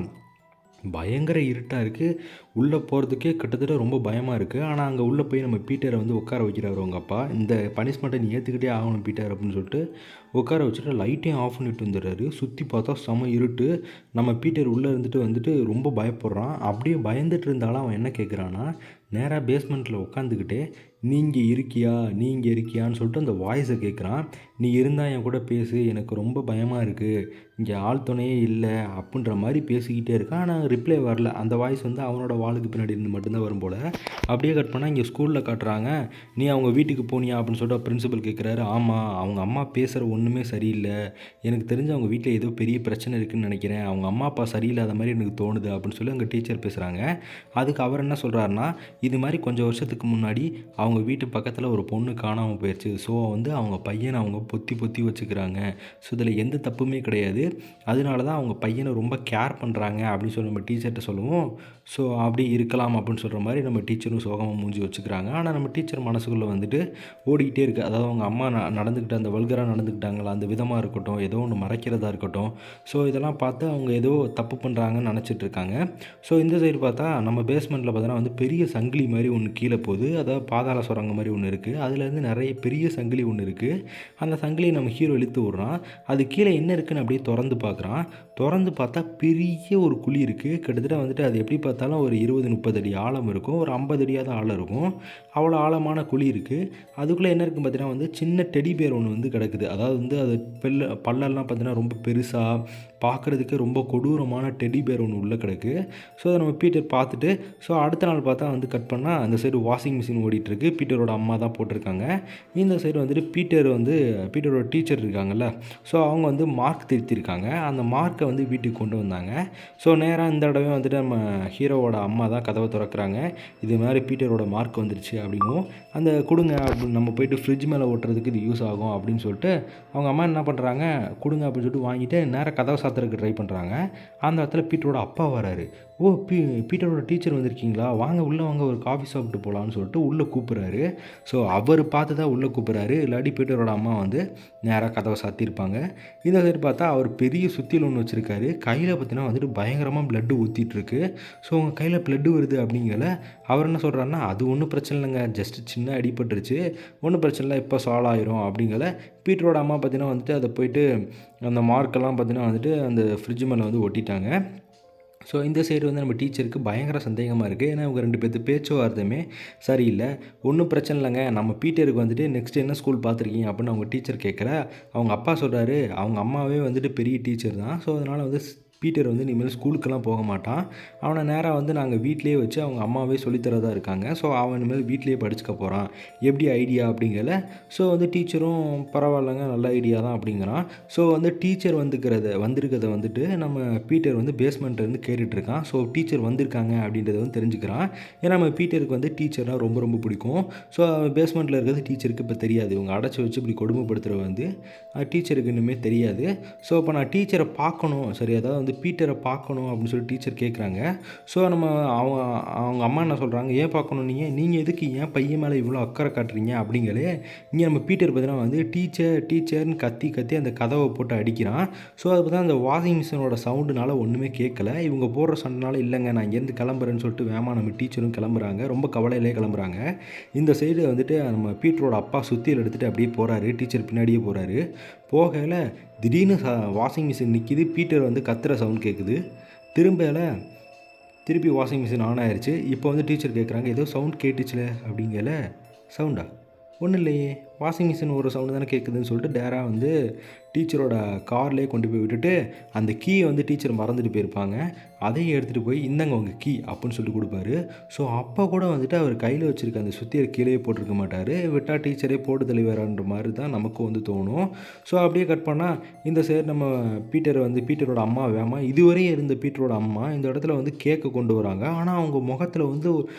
பயங்கர இருட்டாக இருக்குது, உள்ளே போகிறதுக்கே கிட்டத்தட்ட ரொம்ப பயமாக இருக்குது. ஆனால் அங்கே உள்ளே போய் நம்ம பீட்டரை வந்து உட்கார வைக்கிறாரு அவங்க அப்பா. இந்த பனிஷ்மெண்ட்டை நீ ஏற்றுக்கிட்டே ஆகணும் பீட்டர் அப்படின்னு சொல்லிட்டு உட்கார வச்சுட்டு லைட்டையும் ஆஃப் பண்ணிட்டு வந்துடுறாரு. சுற்றி பார்த்தா செம இருட்டு. நம்ம பீட்டர் உள்ளே வந்துட்டு ரொம்ப பயப்படுறான். அப்படியே பயந்துட்டு இருந்தாலும் அவன் என்ன கேட்குறான்னா, நேராக பேஸ்மெண்ட்டில் உட்காந்துக்கிட்டே நீ இங்கே இருக்கியான்னு சொல்லிட்டு அந்த வாய்ஸை கேட்குறான். நீ இருந்தால் என் கூட பேசு, எனக்கு ரொம்ப பயமாக இருக்குது, இங்கே ஆள் துணையே இல்லை அப்படின்ற மாதிரி பேசிக்கிட்டே இருக்கான். ஆனால் ரிப்ளை வரல. அந்த வாய்ஸ் வந்து அவனோட வாளுக்கு பின்னாடி இருந்து மட்டும்தான் வரும் போல். அப்படியே கட் பண்ணால் இங்கே ஸ்கூலில் காட்டுறாங்க. நீ அவங்க வீட்டுக்கு போனியா அப்படின்னு சொல்லிட்டு பிரின்சிபல் கேட்குறாரு. ஆமாம், அவங்க அம்மா பேசுகிற ஒன்றுமே சரியில்லை, எனக்கு தெரிஞ்சு அவங்க வீட்டில் ஏதோ பெரிய பிரச்சனை இருக்குதுன்னு நினைக்கிறேன், அவங்க அம்மா அப்பா சரியில்லாத மாதிரி எனக்கு தோணுது அப்படின்னு சொல்லி அங்கே டீச்சர் பேசுகிறாங்க. அதுக்கு அவர் என்ன சொல்கிறாருன்னா, இது மாதிரி கொஞ்சம் வருஷத்துக்கு முன்னாடி அவங்க வீட்டு பக்கத்தில் ஒரு பொண்ணு காணாமல் போயிடுச்சு. ஸோ வந்து அவங்க பையனை அவங்க பொத்தி பொத்தி வச்சுக்கிறாங்க. ஸோ இதில் எந்த தப்புமே கிடையாது, அதனால தான் அவங்க பையனை ரொம்ப கேர் பண்ணுறாங்க அப்படின்னு சொல்லி நம்ம டீச்சர்கிட்ட சொல்லுவோம். ஸோ அப்படி இருக்கலாம் அப்படின்னு சொல்கிற மாதிரி நம்ம டீச்சரும் சோகமாக மூஞ்சி வச்சுக்கிறாங்க. ஆனால் நம்ம டீச்சர் மனசுக்குள்ளே வந்துட்டு ஓடிக்கிட்டே இருக்குது. அதாவது அவங்க அம்மா நடந்துக்கிட்ட அந்த வல்கராக நடந்துக்கிட்டாங்களா அந்த விதமாக இருக்கட்டும், ஏதோ ஒன்று மறைக்கிறதா இருக்கட்டும், ஸோ இதெல்லாம் பார்த்து அவங்க ஏதோ தப்பு பண்ணுறாங்கன்னு நினச்சிட்டு இருக்காங்க. ஸோ இந்த சைடு பார்த்தா நம்ம பேஸ்மெண்ட்டில் பார்த்தோன்னா வந்து பெரிய சங்கிலி மாதிரி ஒன்று கீழே போகுது. அதாவது பாதாள சுரங்கம் மாதிரி ஒன்று இருக்குது. அதுலேருந்து நிறைய பெரிய சங்கிலி ஒன்று இருக்குது. அந்த சங்கிலியை நம்ம ஹீரோ இழுத்து விட்றான். அது கீழே என்ன இருக்குன்னு அப்படியே திறந்து பார்க்குறான். திறந்து பார்த்தா பெரிய ஒரு குழி இருக்குது. கிட்டத்தட்ட வந்துட்டு அது எப்படி பார்த்தாலும் ஒரு 20-30 அடி ஆழம் இருக்கும், ஒரு 50 அடியாவது ஆழம் இருக்கும். அவ்வளோ ஆழமான குழி இருக்குது. அதுக்குள்ளே என்ன இருக்குன்னு பார்த்தீங்கன்னா வந்து சின்ன டெடி பேர் ஒன்று வந்து கிடக்குது. அதாவது வந்து அது பல்லெல்லாம் பார்த்தீங்கன்னா ரொம்ப பெருசாக, பார்க்குறதுக்கு ரொம்ப கொடூரமான டெடி பேர் ஒன்று உள்ளே கிடக்கு. ஸோ அதை நம்ம பீட்டர் பார்த்துட்டு, ஸோ அடுத்த நாள் பார்த்தா வந்து கட் பண்ணால் அந்த சைடு வாஷிங் மிஷின் ஓடிட்டுருக்கு. பீட்டரோட அம்மா தான் போட்டிருக்காங்க. இந்த சைடு வந்துட்டு பீட்டரோட டீச்சர் இருக்காங்கல்ல, ஸோ அவங்க வந்து மார்க் திருத்திருக்காங்க. அந்த மார்க்கை வந்து வீட்டுக்கு கொண்டு வந்தாங்க. ஸோ நேராக இந்த தடவை வந்துட்டு நம்ம ஹீரோவோட அம்மா தான் கதவை திறக்கிறாங்க. இது மாதிரி பீட்டரோட மார்க் வந்துருச்சு அப்படிங்கும். அந்த கொடுங்க அப்படின்னு நம்ம போயிட்டு ஃப்ரிட்ஜ் மேலே ஓட்டுறதுக்கு இது யூஸ் ஆகும் அப்படின்னு சொல்லிட்டு அவங்க அம்மா என்ன பண்ணுறாங்க, கொடுங்க அப்படின்னு சொல்லிட்டு வாங்கிட்டு நேராக கதவை சாத்துறதுக்கு ட்ரை பண்ணுறாங்க. அந்த இடத்துல பீட்டரோட அப்பா வராரு. ஓ பீட்டரோட டீச்சர் வந்திருக்கீங்களா, வாங்க உள்ளே வாங்க, ஒரு காஃபி சாப்பிட்டு போகலான்னு சொல்லிட்டு உள்ளே கூப்பிட்றாரு. ஸோ அவர் பார்த்து தான் உள்ளே கூப்பிட்றாரு, இல்லாட்டி பீட்டரோட அம்மா வந்து நேராக கதவை சாத்தியிருப்பாங்க. இந்த சைடு பார்த்தா அவர் பெரிய சுத்தியில் ஒன்று வச்சுருக்காரு. கையில் பார்த்தீங்கன்னா வந்துட்டு பயங்கரமாக ப்ளட்டு ஊற்றிட்டுருக்கு. ஸோ உங்கள் கையில் ப்ளட்டு வருது அப்படிங்கல அவர் என்ன சொல்கிறாருன்னா, அது ஒன்றும் பிரச்சனை இல்லைங்க, ஜஸ்ட்டு சின்ன அடிபட்டுருச்சு, ஒன்றும் பிரச்சனை இல்லை, இப்போ சால்வ் ஆயிரும் அப்படிங்கல. பீட்டரோட அம்மா பார்த்தீங்கன்னா வந்துட்டு அதை போயிட்டு அந்த மார்க்கெல்லாம் பார்த்தீங்கன்னா வந்துட்டு அந்த ஃப்ரிட்ஜ் மேலே வந்து ஒட்டிட்டாங்க. ஸோ இந்த சைடு வந்து நம்ம டீச்சருக்கு பயங்கர சந்தேகமாக இருக்குது. ஏன்னா இவங்க 2 பேர்த்து பேச்சுவார்த்தையுமே சரியில்லை. ஒன்றும் பிரச்சனை இல்லைங்க, நம்ம பீட்டருக்கு வந்துட்டு நெக்ஸ்ட் என்ன ஸ்கூல் பார்த்துருக்கீங்க அப்படின்னு அவங்க டீச்சர் கேட்குற, அவங்க அப்பா சொல்கிறாரு அவங்க அம்மாவே வந்துட்டு பெரிய டீச்சர் தான். ஸோ அதனால் வந்து பீட்டர் வந்து இனிமேல் ஸ்கூலுக்கெல்லாம் போக மாட்டான். அவனை நேராக வந்து நாங்கள் வீட்டிலேயே வச்சு அவங்க அம்மாவே சொல்லித்தரதா இருக்காங்க. ஸோ அவன் இனிமேல் வீட்டிலேயே படிச்சுக்க போகிறான், எப்படி ஐடியா அப்படிங்கல. ஸோ வந்து டீச்சரும் பரவாயில்லைங்க, நல்ல ஐடியா தான் அப்படிங்கிறான். ஸோ வந்து டீச்சர் வந்திருக்கிறத வந்துட்டு நம்ம பீட்டர் வந்து பேஸ்மெண்ட்லேருந்து கேட்டுட்ருக்கான். ஸோ டீச்சர் வந்திருக்காங்க அப்படின்றத வந்து தெரிஞ்சுக்கிறான். ஏன்னா நம்ம பீட்டருக்கு வந்து டீச்சர்னால் ரொம்ப ரொம்ப பிடிக்கும். ஸோ பேஸ்மெண்ட்டில் இருக்கிறது டீச்சருக்கு இப்போ தெரியாது. இவங்க அடைச்சி வச்சு இப்படி கொடுமைப்படுத்துகிற வந்து டீச்சருக்கு இன்னுமே தெரியாது. ஸோ இப்போ நான் டீச்சரை பார்க்கணும், சரி அதாவது வந்து பீட்டரை பார்க்கணும் அப்படின்னு சொல்லி டீச்சர் கேட்குறாங்க. ஸோ நம்ம அவங்க அம்மா என்ன சொல்கிறாங்க, ஏன் பார்க்கணும், நீங்கள் எதுக்கு ஏன் பையன் மேலே இவ்வளோ அக்கறை காட்டுறீங்க அப்படிங்களே. இங்கே நம்ம பீட்டர் பார்த்தீங்கன்னா வந்து டீச்சர்னு கத்தி அந்த கதவை போட்டு அடிக்கிறான். ஸோ அது பார்த்தா அந்த வாஷிங் மிஷினோட சவுண்டுனால ஒன்றுமே கேட்கல. இவங்க போடுற சண்டைனால இல்லைங்க நான் இங்கேருந்து கிளம்புறேன்னு சொல்லிட்டு வேமா நம்ம டீச்சரும் கிளம்புறாங்க, ரொம்ப கவலையிலே கிளம்புறாங்க. இந்த சைடு வந்துட்டு நம்ம பீட்டரோட அப்பா சுத்தியில் எடுத்துகிட்டு அப்படியே போகிறாரு, டீச்சர் பின்னாடியே போகிறாரு. போகல திடீர்னு வாஷிங் மிஷின் நிற்கிது. பீட்டர் வந்து கத்துற சவுண்ட் கேட்குது. திருப்பி வாஷிங் மிஷின் ஆன் ஆயிடுச்சு. இப்போ வந்து டீச்சர் கேட்குறாங்க, ஏதோ சவுண்ட் கேட்டுச்சுல அப்படிங்கல. சவுண்டா ஒன்றும் இல்லையே, வாஷிங் மிஷின் ஒரு சவுண்டு தானே கேட்குதுன்னு சொல்லிட்டு டேராக வந்து டீச்சரோட கார்லேயே கொண்டு போய் விட்டுட்டு அந்த கீயை வந்து டீச்சர் மறந்துட்டு போயிருப்பாங்க. அதையும் எடுத்துகிட்டு போய் இந்தாங்க உங்கள் கீ அப்படின்னு சொல்லி கொடுப்பாரு. ஸோ அப்போ கூட வந்துட்டு அவர் கையில் வச்சுருக்க அந்த சுத்தியை கீழே போட்டிருக்க மாட்டார், விட்டால் டீச்சரே போட்டு தெளிவாரன்ற மாதிரி தான் நமக்கும் வந்து தோணும். ஸோ அப்படியே கட் பண்ணால் இந்த சைடு நம்ம பீட்டரோட அம்மா வேமா இதுவரையும் இருந்த பீட்டரோட அம்மா இந்த இடத்துல வந்து கேக்கை கொண்டு வராங்க. ஆனால் அவங்க முகத்தில் வந்து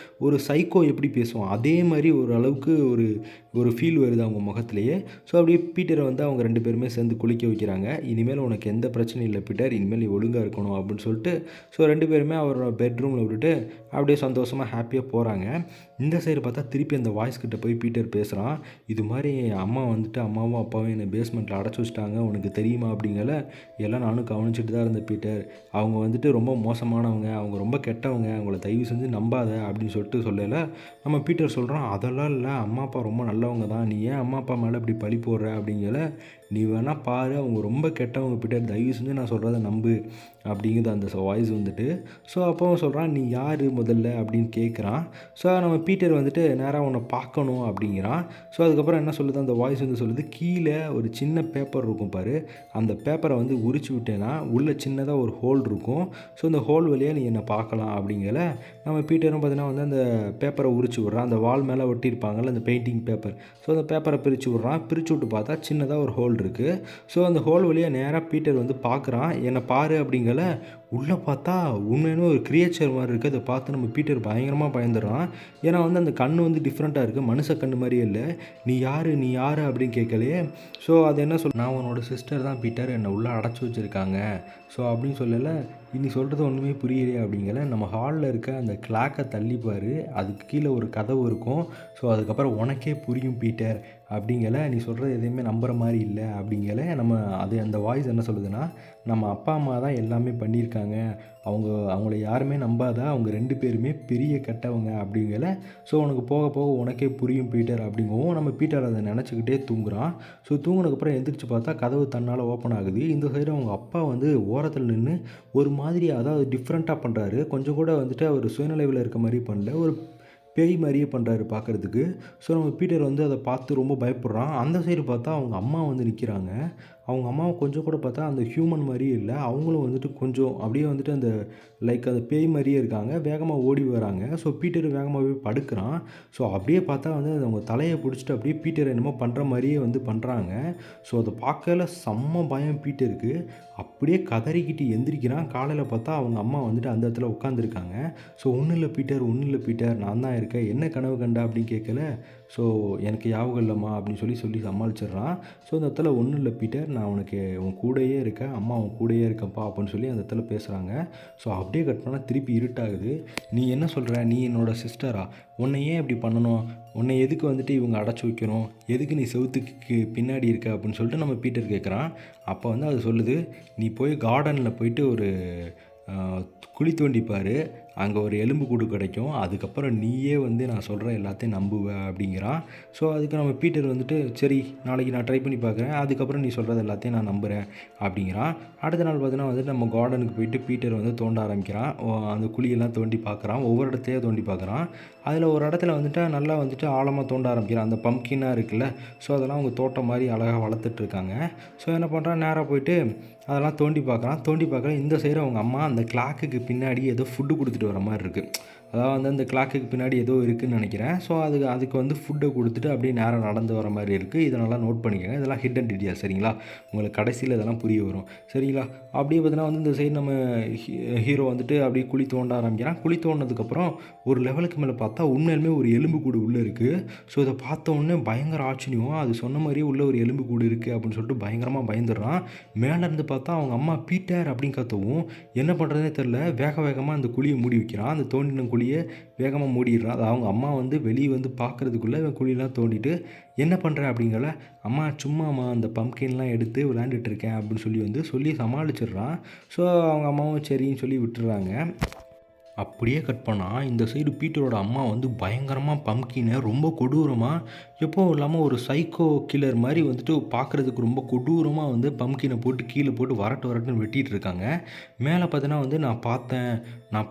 ஒரு சைக்கோ எப்படி பேசுவோம் அதே மாதிரி ஒரு அளவுக்கு ஒரு ஃபீல் வருது அவங்க முகத்திலேயே. ஸோ அப்படியே பீட்டரை வந்து அவங்க 2 பேருமே சேர்ந்து குளிக்க வைக்கிறாங்க. இனிமேல் உனக்கு எந்த பிரச்சனையும் இல்லை பீட்டர், இனிமேல் நீ ஒழுங்காக இருக்கணும் அப்படின்னு சொல்லிட்டு ஸோ 2 பேருமே அவரோட பெட்ரூமில் விட்டுட்டு அப்படியே சந்தோஷமாக ஹாப்பியாக போகிறாங்க. இந்த சைடு பார்த்தா திருப்பி அந்த வாய்ஸ் கிட்ட போய் பீட்டர் பேசுகிறான். இது மாதிரி அம்மா வந்துட்டு அம்மாவும் அப்பாவும் என்னை பேஸ்மெண்ட்டில் அடைச்சி வச்சிட்டாங்க, உனக்கு தெரியுமா அப்படிங்கல. எல்லாம் நானும் கவனிச்சுட்டு தான் இருந்தேன் பீட்டர், அவங்க வந்துட்டு ரொம்ப மோசமானவங்க, அவங்க ரொம்ப கெட்டவங்க, அவங்கள தயவு செஞ்சு நம்பாத அப்படின்னு சொல்லிட்டு சொல்லலை. நம்ம பீட்டர் சொல்கிறான், அதெல்லாம் இல்லை, அம்மா அப்பா ரொம்ப நல்லவங்க தான், நீ ஏன் அம்மா அப்பா மேலே இப்படி பழி போடுற அப்படிங்கல. நீ வேணால் பாரு, அவங்க ரொம்ப கெட்டவங்க பீட்டர், தயவு செஞ்சு நான் சொல்கிறத நம்பு அப்படிங்குது அந்த வாய்ஸ் வந்துட்டு. ஸோ அப்போ அவன் சொல்கிறான், நீ யார் முதல்ல அப்படின்னு கேட்குறான். ஸோ நம்ம பீட்டர் வந்துட்டு நேராக உன்னை பார்க்கணும் அப்படிங்கிறான். ஸோ அதுக்கப்புறம் என்ன சொல்லுது அந்த வாய்ஸ் வந்து சொல்லுது, கீழே ஒரு சின்ன பேப்பர் இருக்கும் பாரு, அந்த பேப்பரை வந்து உரிச்சு விட்டேன்னா உள்ளே சின்னதாக ஒரு ஹோல் இருக்கும். ஸோ அந்த ஹோல் வழியாக நீ என்னை பார்க்கலாம் அப்படிங்கல. நம்ம பீட்டரும் பார்த்தீங்கன்னா வந்து அந்த பேப்பரை உரிச்சு விட்றான். அந்த வால் மேலே ஒட்டியிருப்பாங்கள்ல அந்த பெயிண்டிங் பேப்பர். ஸோ அந்த பேப்பரை பிரித்து விட்றான். பிரித்து விட்டு பார்த்தா சின்னதாக ஒரு ஹோல் இருக்குது. ஸோ அந்த ஹோல் வழியாக நேராக பீட்டர் வந்து பார்க்குறான். என்னை பாரு அப்படிங்கல. உள்ளே பார்த்தா உண்மையாலுமே ஒரு கிரியேச்சர் மாதிரி இருக்குது. அதை பார்த்து நம்ம பீட்டர் பயங்கரமாக பயந்துடுறான். ஏன்னா வந்து அந்த கண் வந்து டிஃப்ரெண்ட்டாக இருக்குது, மனுஷ கண் மாதிரியே இல்லை. நீ யார் நீ யார் அப்படின்னு கேட்கலையே. ஸோ அது என்ன நான் உன்னோட சிஸ்டர் தான் பீட்டர், என்னை உள்ளே அடைச்சி வச்சுருக்காங்க ஸோ அப்படின்னு சொல்லலை. நீ சொல்கிறது ஒன்றுமே புரியலையே அப்படிங்கல. நம்ம ஹாலில் இருக்க அந்த கிளாக்கை தள்ளிப்பார், அதுக்கு கீழே ஒரு கதவு இருக்கும். ஸோ அதுக்கப்புறம் உனக்கே புரியும் பீட்டர் அப்படிங்கல. நீ சொல்கிறது எதையுமே நம்புகிற மாதிரி இல்லை அப்படிங்கல. அந்த வாய்ஸ் என்ன சொல்லுதுன்னா, நம்ம அப்பா அம்மா தான் எல்லாமே பண்ணியிருக்காங்க, அவங்கள யாருமே நம்பாத, அவங்க 2 பேருமே பெரிய கெட்டவங்க அப்படிங்கல. ஸோ உனக்கு போக போக உனக்கே புரியும் பீட்டர் அப்படிங்கவும் நம்ம பீட்டர் அதை நினச்சிக்கிட்டே தூங்குறான். ஸோ தூங்குனதுக்கப்புறம் எந்திரிச்சு பார்த்தா கதவு தன்னால் ஓப்பன் ஆகுது. இந்த சைடு அவங்க அப்பா வந்து ஓரத்தில் நின்று ஒரு மாதிரி, அதாவது டிஃப்ரெண்ட்டாக பண்ணுறாரு. கொஞ்சம் கூட வந்துட்டு அவர் சுயநிலைவில் இருக்க மாதிரி பண்ணல, ஒரு பேய் மாதிரியே பண்ணுறாரு பார்க்குறதுக்கு. ஸோ நம்ம பீட்டர் வந்து அதை பார்த்து ரொம்ப பயப்படுறான். அந்த சைடு பார்த்தா அவங்க அம்மா வந்து நிற்கிறாங்க. அவங்க அம்மாவை கொஞ்சம் கூட பார்த்தா அந்த ஹியூமன் மாதிரியே இல்லை, அவங்களும் வந்துட்டு கொஞ்சம் அப்படியே வந்துட்டு அந்த லைக் அந்த பேய் மாதிரியே இருக்காங்க. வேகமாக ஓடி வராங்க. ஸோ பீட்டர் வேகமாக போய் படுக்கிறான். ஸோ அப்படியே பார்த்தா வந்து அவங்க தலையை பிடிச்சிட்டு அப்படியே பீட்டர் என்னமோ பண்ணுற மாதிரியே வந்து பண்ணுறாங்க. ஸோ அதை பார்க்கல செம்ம பயம் பீட்டருக்கு. அப்படியே கதறிக்கிட்டு எந்திரிக்கிறான். காலையில் பார்த்தா அவங்க அம்மா வந்துட்டு அந்த இடத்துல உட்காந்துருக்காங்க. ஸோ ஒன்றும் இல்லை பீட்டர், ஒன்றும் இல்லை பீட்டர், நான் தான் இருக்கேன், என்ன கனவு கண்டா அப்படின்னு கேட்கல. ஸோ எனக்கு ஞாபகம் இல்லைம்மா அப்படின்னு சொல்லி சமாளிச்சிடுறான். ஸோ அந்த இடத்துல ஒன்றும் இல்லை பீட்டர், நான் உனக்கு உன் கூடையே இருக்கேன், அம்மா உன் கூடையே இருக்கேன்ப்பா அப்படின்னு சொல்லி அந்த இடத்துல பேசுகிறாங்க. ஸோ அப்படியே கட் பண்ணால் திருப்பி இருட்டாகுது. நீ என்ன சொல்கிற, நீ என்னோடய சிஸ்டரா, உன்னை ஏன் இப்படி பண்ணணும், உன்னை எதுக்கு வந்துட்டு இவங்க அடைச்சி வைக்கணும், எதுக்கு நீ செவுத்துக்கு பின்னாடி இருக்க அப்படின்னு சொல்லிட்டு நம்ம பீட்டர் கேட்குறான். அப்போ வந்து அது சொல்லுது, நீ போய் கார்டனில் போயிட்டு ஒரு குழி தோண்டிப்பார், அங்கே ஒரு எலும்புக்கூடு கிடைக்கும், அதுக்கப்புறம் நீயே வந்து நான் சொல்கிற எல்லாத்தையும் நம்புவ அப்படிங்கிறான். ஸோ அதுக்கு நம்ம பீட்டர் வந்துட்டு சரி நாளைக்கு நான் ட்ரை பண்ணி பார்க்குறேன், அதுக்கப்புறம் நீ சொல்கிறது எல்லாத்தையும் நான் நம்புகிறேன் அப்படிங்கிறான். அடுத்த நாள் பார்த்தீங்கன்னா வந்துட்டு நம்ம கார்டனுக்கு போயிட்டு பீட்டர் வந்து தோண்ட ஆரம்பிக்கிறான். அந்த குழியெல்லாம் தோண்டி பார்க்குறான், ஒவ்வொரு இடத்தையே தோண்டி பார்க்குறான். அதில் ஒரு இடத்துல வந்துட்டு நல்லா வந்துட்டு ஆழமாக தோண்ட ஆரம்பிக்கிறான். அந்த பம்ப்கின்னாக இருக்குல்ல, ஸோ அதெல்லாம் அவங்க தோட்டம் மாதிரி அழகாக வளர்த்துட்ருக்காங்க. ஸோ என்ன பண்ணுறான், நேராக போயிட்டு அதெல்லாம் தோண்டி பார்க்குறான். இந்த சைடு அவங்க அம்மா அந்த கிளாக்குக்கு பின்னாடி ஏதோ ஃபுட்டு கொடுத்துட்டு வர மாதிரி இருக்குது. அதாவது வந்து அந்த கிளாக்குக்கு பின்னாடி ஏதோ இருக்குதுன்னு நினைக்கிறேன். ஸோ அதுக்கு வந்து ஃபுட்டை கொடுத்துட்டு அப்படியே நேராக நடந்து வர மாதிரி இருக்குது. இதை நல்லா நோட் பண்ணிக்கோங்க, இதெல்லாம் ஹிடன் டீட்டெயில்ஸ் சரிங்களா, உங்களுக்கு கடைசியில் இதெல்லாம் புரிய வரும் சரிங்களா. அப்படியே பார்த்தீங்கன்னா வந்து இந்த சைடு நம்ம ஹீரோ வந்துட்டு அப்படியே குழி தோண்ட ஆரம்பிக்கிறான். குழி தோண்டினதுக்கப்புறம் ஒரு லெவலுக்கு மேலே பார்த்தா உண்மையிலுமே ஒரு எலும்பு கூடு உள்ளே இருக்குது. ஸோ இதை பார்த்த உடனே பயங்கர ஆச்சரியம், அது சொன்ன மாதிரியே உள்ளே ஒரு எலும்பு கூடு இருக்குது அப்படின்னு சொல்லிட்டு பயங்கரமாக பயந்துடுறான். மேலேருந்து பார்த்தா அவங்க அம்மா பீட்டர் அப்படின்னு கத்தவும் என்ன பண்ணுறதுனே தெரில, வேகமாக அந்த குழியை மூடி வைக்கிறான். அந்த தோண்டின குழியை வேகமாக மூடிடுறான். அது அவங்க அம்மா வந்து வெளியே வந்து பார்க்குறதுக்குள்ளே இவன் குழியெல்லாம் தோண்டிட்டு என்ன பண்ணுற அப்படிங்கல. அம்மா சும்மாம்மா அந்த பம்ப்கின்லாம் எடுத்து விளையாண்டுட்டு இருக்கேன் அப்படின்னு சொல்லி சமாளிச்சிடுறான். ஸோ அவங்க அம்மாவும் சரின்னு சொல்லி விட்டுறாங்க. அப்படியே கட் பண்ணால் இந்த சைடு பீட்டரோட அம்மா வந்து பயங்கரமாக பம்ப்கினை ரொம்ப கொடூரமாக, எப்போவும் இல்லாமல் ஒரு சைக்கோ கில்லர் மாதிரி வந்துட்டு பார்க்குறதுக்கு ரொம்ப கொடூரமாக வந்து பம்ப்கினை போட்டு கீழே போட்டு வரட்டுன்னு வெட்டிகிட்டு இருக்காங்க. மேலே பார்த்தீங்கன்னா வந்து நான்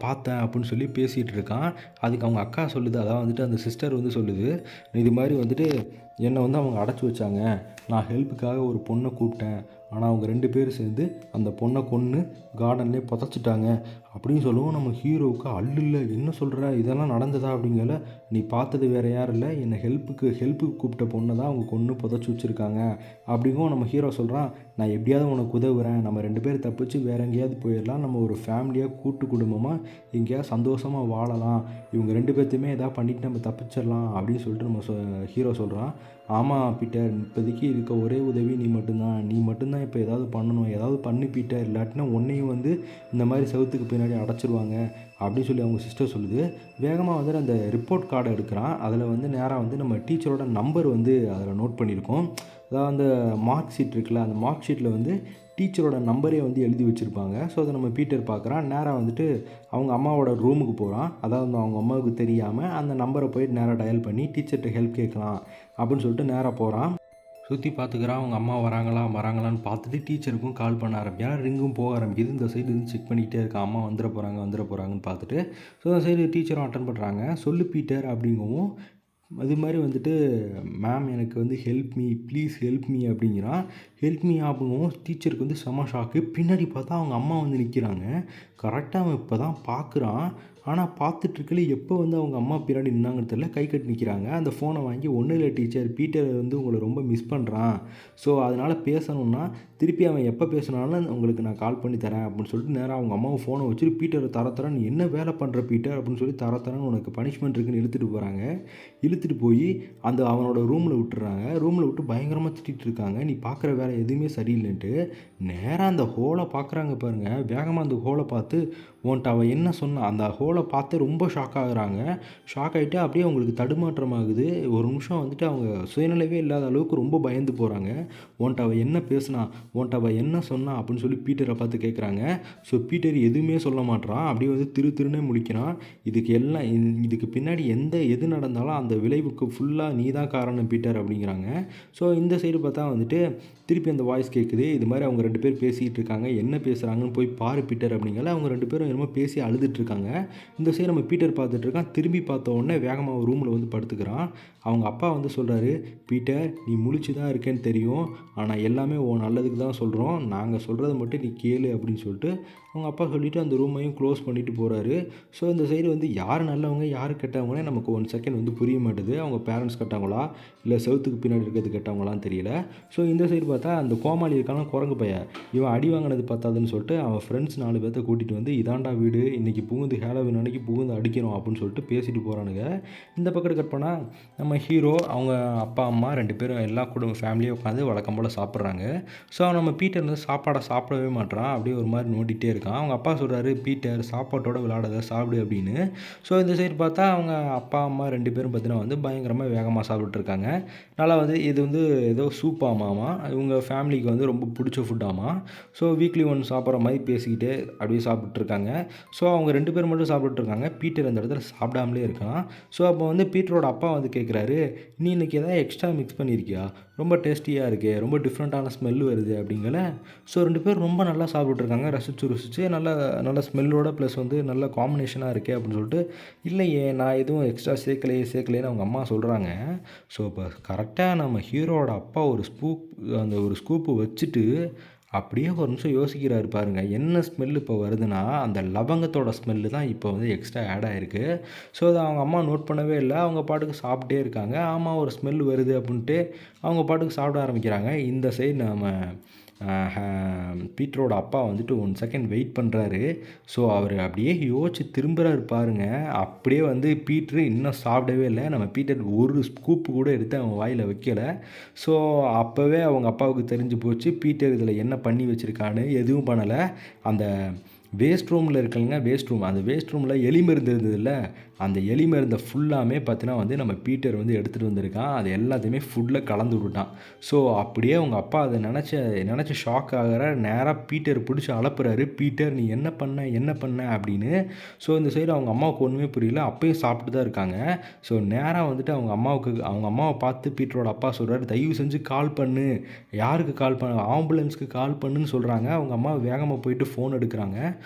பார்த்தேன் அப்படின்னு சொல்லி பேசிகிட்டு இருக்கான். அதுக்கு அவங்க அக்கா சொல்லுது, அதான் வந்துட்டு அந்த சிஸ்டர் வந்து சொல்லுது, இது மாதிரி வந்துட்டு என்னை வந்து அவங்க அடைச்சி வச்சாங்க, நான் ஹெல்ப்புக்காக ஒரு பொண்ணை கூப்பிட்டேன், ஆனால் அவங்க 2 பேரும் சேர்ந்து அந்த பொண்ணை கொன்று கார்டன்லேயே புதைச்சிட்டாங்க அப்படின்னு சொல்லவும் நம்ம ஹீரோவுக்கு அல்ல, என்ன சொல்கிற, இதெல்லாம் நடந்ததா அப்படிங்கல. நீ பார்த்தது வேறு யாரும் இல்லை, என்னை ஹெல்ப்புக்கு கூப்பிட்ட பொண்ணை தான் அவங்க கொன்று புதைச்சி வச்சுருக்காங்க அப்படிங்கும் நம்ம ஹீரோ சொல்கிறான். நான் எப்படியாவது உனக்கு உதவுறேன், நம்ம 2 பேர் தப்பிச்சு வேறு எங்கேயாவது போயிடலாம், நம்ம ஒரு ஃபேமிலியாக கூட்டு குடும்பமாக எங்கேயாவது சந்தோஷமாக வாழலாம், இவங்க 2 பேர்த்தையுமே எதாவது பண்ணிவிட்டு நம்ம தப்பிச்சிடலாம் அப்படின்னு சொல்லிட்டு நம்ம ஹீரோ சொல்கிறான். ஆமாம் பீட்டர், இப்போதைக்கு இருக்க ஒரே உதவி நீ மட்டும்தான் இப்போ ஏதாவது பண்ணணும், ஏதாவது பண்ணி பீட்டர், இல்லாட்டினா உன்னையும் வந்து இந்த மாதிரி செவுத்துக்கு பின்னாடி அடைச்சிருவாங்க அப்படின்னு சொல்லி அவங்க சிஸ்டர் சொல்லுது. வேகமாக வந்து அந்த ரிப்போர்ட் கார்டை எடுக்கிறான். அதில் வந்து நேராக வந்து நம்ம டீச்சரோட நம்பர் வந்து அதில் நோட் பண்ணியிருக்கோம். அதாவது அந்த மார்க் ஷீட் இருக்குல்ல, அந்த மார்க் ஷீட்டில் வந்து டீச்சரோட நம்பரே வந்து எழுதி வச்சுருப்பாங்க. ஸோ அதை நம்ம பீட்டர் பார்க்குறான். நேராக வந்துட்டு அவங்க அம்மாவோட ரூமுக்கு போகிறான். அதாவது அவங்க அம்மாவுக்கு தெரியாமல் அந்த நம்பரை போயிட்டு நேராக டயல் பண்ணி டீச்சர்கிட்ட ஹெல்ப் கேட்கலாம் அப்படின்னு சொல்லிட்டு நேராக போகிறான். சுற்றி பார்த்துக்கிறான். அவங்க அம்மா வராங்களான்னு பார்த்துட்டு டீச்சருக்கும் கால் பண்ண ஆரம்பிக்கிறான். ரிங்கும் போக ஆரம்பிக்குது. இந்த சைடு இருந்து செக் பண்ணிக்கிட்டே இருக்கான். அம்மா வந்துட போகிறாங்கன்னு பார்த்துட்டு. ஸோ அந்த சைடு டீச்சரும் அட்டன் பண்ணுறாங்க. சொல்லு பீட்டர் அப்படிங்கவும், அது மாதிரி வந்துட்டு மேம் எனக்கு வந்து help me please help me அப்படிங்கிறான். ஹெல்ப் மீ அப்படிங்கவும் டீச்சருக்கு வந்து செம ஷாக்கு. பின்னாடி பார்த்தா அவங்க அம்மா வந்து நிற்கிறாங்க. கரெக்டாக அவன் இப்போ தான் பார்க்குறான். ஆனால் பார்த்துட்ருக்கல எப்போ வந்து அவங்க அம்மா பின்னாடி நின்னாங்கன்னு தெரியல, கை கட்டி நிற்கிறாங்க. அந்த ஃபோனை வாங்கி ஒன்றும் இல்லை டீச்சர், பீட்டர் வந்து உங்களை ரொம்ப மிஸ் பண்ணுறான். ஸோ அதனால் பேசணுன்னா திருப்பி அவன் எப்போ பேசினாலும் உங்களுக்கு நான் கால் பண்ணி தரேன் அப்படின்னு சொல்லிட்டு நேராக அவங்க அம்மாவை ஃபோனை வச்சுட்டு பீட்டரை தரேன், நீ என்ன வேலை பண்ணுற பீட்டர் அப்படின்னு சொல்லி தரேன்னு உனக்கு பனிஷ்மெண்ட் இருக்குன்னு இழுத்துட்டு போகிறாங்க. இழுத்துட்டு போய் அந்த அவனோட ரூமில் விட்டுறாங்க. ரூமில் விட்டு பயங்கரமாக திட்டிகிட்டு இருக்காங்க, நீ பார்க்குற வேலை எதுவுமே சரியில்லைன்ட்டு. நேராக அந்த ஹோலை பார்க்குறாங்க பாருங்கள். வேகமாக அந்த ஹோலை பார்த்து உன்ட்ட அவள் என்ன சொன்னா, அந்த ஹோலை பார்த்து ரொம்ப ஷாக் ஆகுறாங்க. ஷாக் ஆகிட்டு அப்படியே அவங்களுக்கு தடுமாற்றமாகுது. ஒரு நிமிஷம் வந்துட்டு அவங்க சுயநிலைவே இல்லாத அளவுக்கு ரொம்ப பயந்து போகிறாங்க. உன்ட்ட அவள் என்ன பேசுனா, உன்ட்ட அவள் என்ன சொன்னா அப்படின்னு சொல்லி பீட்டரை பார்த்து கேட்குறாங்க. ஸோ பீட்டர் எதுவுமே சொல்ல மாட்றான். அப்படியே வந்து திருன்னே முழிக்கிறான். இதுக்கு பின்னாடி எது நடந்தாலும் அந்த விளைவுக்கு ஃபுல்லாக நீ தான் காரணம் பீட்டர் அப்படிங்கிறாங்க. ஸோ இந்த சைடு பார்த்தா வந்துட்டு திருப்பி அந்த வாய்ஸ் கேட்குது. இது மாதிரி அவங்க 2 பேர் பேசிகிட்டு இருக்காங்க, என்ன பேசுகிறாங்கன்னு போய் பாரு பீட்டர் அப்படிங்கல. அவங்க 2 பேரும் என்னமோ பேசி அழுதுட்டுருக்காங்க. இந்த சைடு நம்ம பீட்டர் பார்த்துட்ருக்கான். திரும்பி பார்த்த உடனே வேகமாக ரூமில் வந்து படுத்துக்கிறான். அவங்க அப்பா வந்து சொல்கிறாரு, பீட்டர் நீ முழிச்சு தான் இருக்கேன்னு தெரியும், ஆனால் எல்லாமே உன் நல்லதுக்கு தான் சொல்கிறோம், நாங்கள் சொல்கிறத மட்டும் நீ கேளு அப்படின்னு சொல்லிட்டு அவங்க அப்பா சொல்லிவிட்டு அந்த ரூமையும் க்ளோஸ் பண்ணிவிட்டு போகிறாரு. ஸோ இந்த சைடு வந்து யார் நல்லவங்க யார் கெட்டவங்கன்னே நமக்கு 1 செகண்ட் வந்து புரிய மாட்டுது. அவங்க பேரண்ட்ஸ் கெட்டவங்களா இல்லை செவத்துக்கு பின்னாடி இருக்கிறது கெட்டவங்களான்னு தெரியல. ஸோ இந்த சைடு பார்த்தா அந்த கோமாளி இருக்கான குரங்கு பையன், இவன் அடி வாங்கினது பார்த்தாதுன்னு சொல்லிட்டு அவன் ஃப்ரெண்ட்ஸ் 4 பேர்த்த கூட்டிகிட்டு வந்து இதாண்டா வீடு, இன்றைக்கி புகுந்து ஹேலோவின் அன்னைக்கு புகுந்து அடிக்கிறோம் அப்படின்னு சொல்லிட்டு பேசிட்டு போகிறானுங்க. இந்த பக்கம் கட் பண்ணால் நம்ம ஹீரோ அவங்க அப்பா அம்மா 2 பேரும் எல்லா குடும்ப ஃபேமிலியும் உட்காந்து வழக்கம் போல் சாப்பிட்றாங்க. ஸோ நம்ம பீட்டர் வந்து சாப்பாடை சாப்பிடவே மாட்டான். அப்படியே ஒரு மாதிரி நோண்டிகிட்டே இருக்கான். அவங்க அப்பா சொல்கிறாரு, பீட்டர் சாப்பாட்டோட விளையாடாத, சாப்பிடு அப்படின்னு. ஸோ இந்த சைடு பார்த்தா அவங்க அப்பா அம்மா 2 பேரும் பார்த்தீங்கன்னா வந்து பயங்கரமாக வேகமாக சாப்பிட்டுருக்காங்க. நல்லா வந்து இது வந்து ஏதோ சூப்பாமாமா, இவங்க ஃபேமிலிக்கு வந்து ரொம்ப பிடிச்ச ஃபுட்டாமா. ஸோ வீக்லி 1 சாப்பிட்ற மாதிரி பேசிக்கிட்டே அப்படியே சாப்பிட்ருக்காங்க. ஸோ அவங்க 2 பேர் மட்டும் சாப்பிட்டுருக்காங்க. பீட்டர் அந்த இடத்துல சாப்பிடாமலே இருக்கான். ஸோ அப்போ வந்து பீட்டரோட அப்பா வந்து கேட்குறாரு, நீ இன்றைக்கி எதாவது எக்ஸ்ட்ரா மிக்ஸ் பண்ணியிருக்கியா, ரொம்ப டேஸ்டியாக இருக்கே, ரொம்ப டிஃப்ரெண்ட்டான ஸ்மெல் வருது அப்படிங்கல. ஸோ 2 பேர் ரொம்ப நல்லா சாப்பிட்ருக்காங்க. ரசித்து நல்ல ஸ்மெல்லோட ப்ளஸ் வந்து நல்ல காம்பினேஷனாக இருக்கே அப்படின்னு சொல்லிட்டு, இல்லையே நான் எதுவும் எக்ஸ்ட்ரா சேர்க்கலையேன்னு அவங்க அம்மா சொல்கிறாங்க. ஸோ இப்போ கரெக்டாக நம்ம ஹீரோட அப்பா ஒரு ஸ்கூப்பு வச்சுட்டு அப்படியே ஒரு நிமிஷம் யோசிக்கிறாரு பாருங்கள். என்ன ஸ்மெல் இப்போ வருதுன்னா, அந்த லவங்கத்தோட ஸ்மெல்லு தான் இப்போ வந்து எக்ஸ்ட்ரா ஆட் ஆகிருக்கு. ஸோ அதை அவங்க அம்மா நோட் பண்ணவே இல்லை. அவங்க பாட்டுக்கு சாப்பிட்டே இருக்காங்க. ஆமாம் ஒரு ஸ்மெல் வருது அப்படின்ட்டு அவங்க பாட்டுக்கு சாப்பிட ஆரம்பிக்கிறாங்க. இந்த சைடு நம்ம பீட்டரோட அப்பா வந்துட்டு 1 செகண்ட் வெயிட் பண்ணுறாரு. ஸோ அவர் அப்படியே யோசிச்சு திரும்புகிறாரு பாருங்க. அப்படியே வந்து பீட்ரு இன்னும் சாப்பிடவே இல்லை. நம்ம பீட்டர் ஒரு ஸ்கூப்பு கூட எடுத்து அவன் வாயில் வைக்கலை. ஸோ அப்போவே அவங்க அப்பாவுக்கு தெரிஞ்சு போச்சு, பீட்டர் இதில் என்ன பண்ணி வச்சுருக்கான்னு. எதுவும் பண்ணலை. அந்த வேஸ்ட் ரூமில் இருக்குங்க, அந்த வேஸ்ட் ரூமில் எலி மருந்து இருந்ததில்ல, அந்த எலி மருந்தை ஃபுல்லாமே பார்த்தீங்கன்னா வந்து நம்ம பீட்டர் வந்து எடுத்துகிட்டு வந்திருக்கான். அது எல்லாத்தையுமே ஃபுட்டில் கலந்து விட்டுட்டான். ஸோ அப்படியே அவங்க அப்பா அதை நினச்சி ஷாக் ஆகிற நேராக பீட்டர் பிடிச்சி அலப்புறாரு. பீட்டர் நீ என்ன பண்ண அப்படின்னு. ஸோ இந்த சைடு அவங்க அம்மாவுக்கு ஒன்றுமே புரியல. அப்பயும் சாப்பிட்டு தான் இருக்காங்க. ஸோ நேராக வந்துட்டு அவங்க அம்மாவை பார்த்து பீட்டரோட அப்பா சொல்கிறாரு, தயவு செஞ்சு கால் பண்ணு. யாருக்கு கால் பண்ண, ஆம்புலன்ஸ்க்கு கால் பண்ணுன்னு சொல்கிறாங்க. அவங்க அம்மா வேகமாக போயிட்டு ஃபோன் எடுக்கிறாங்க.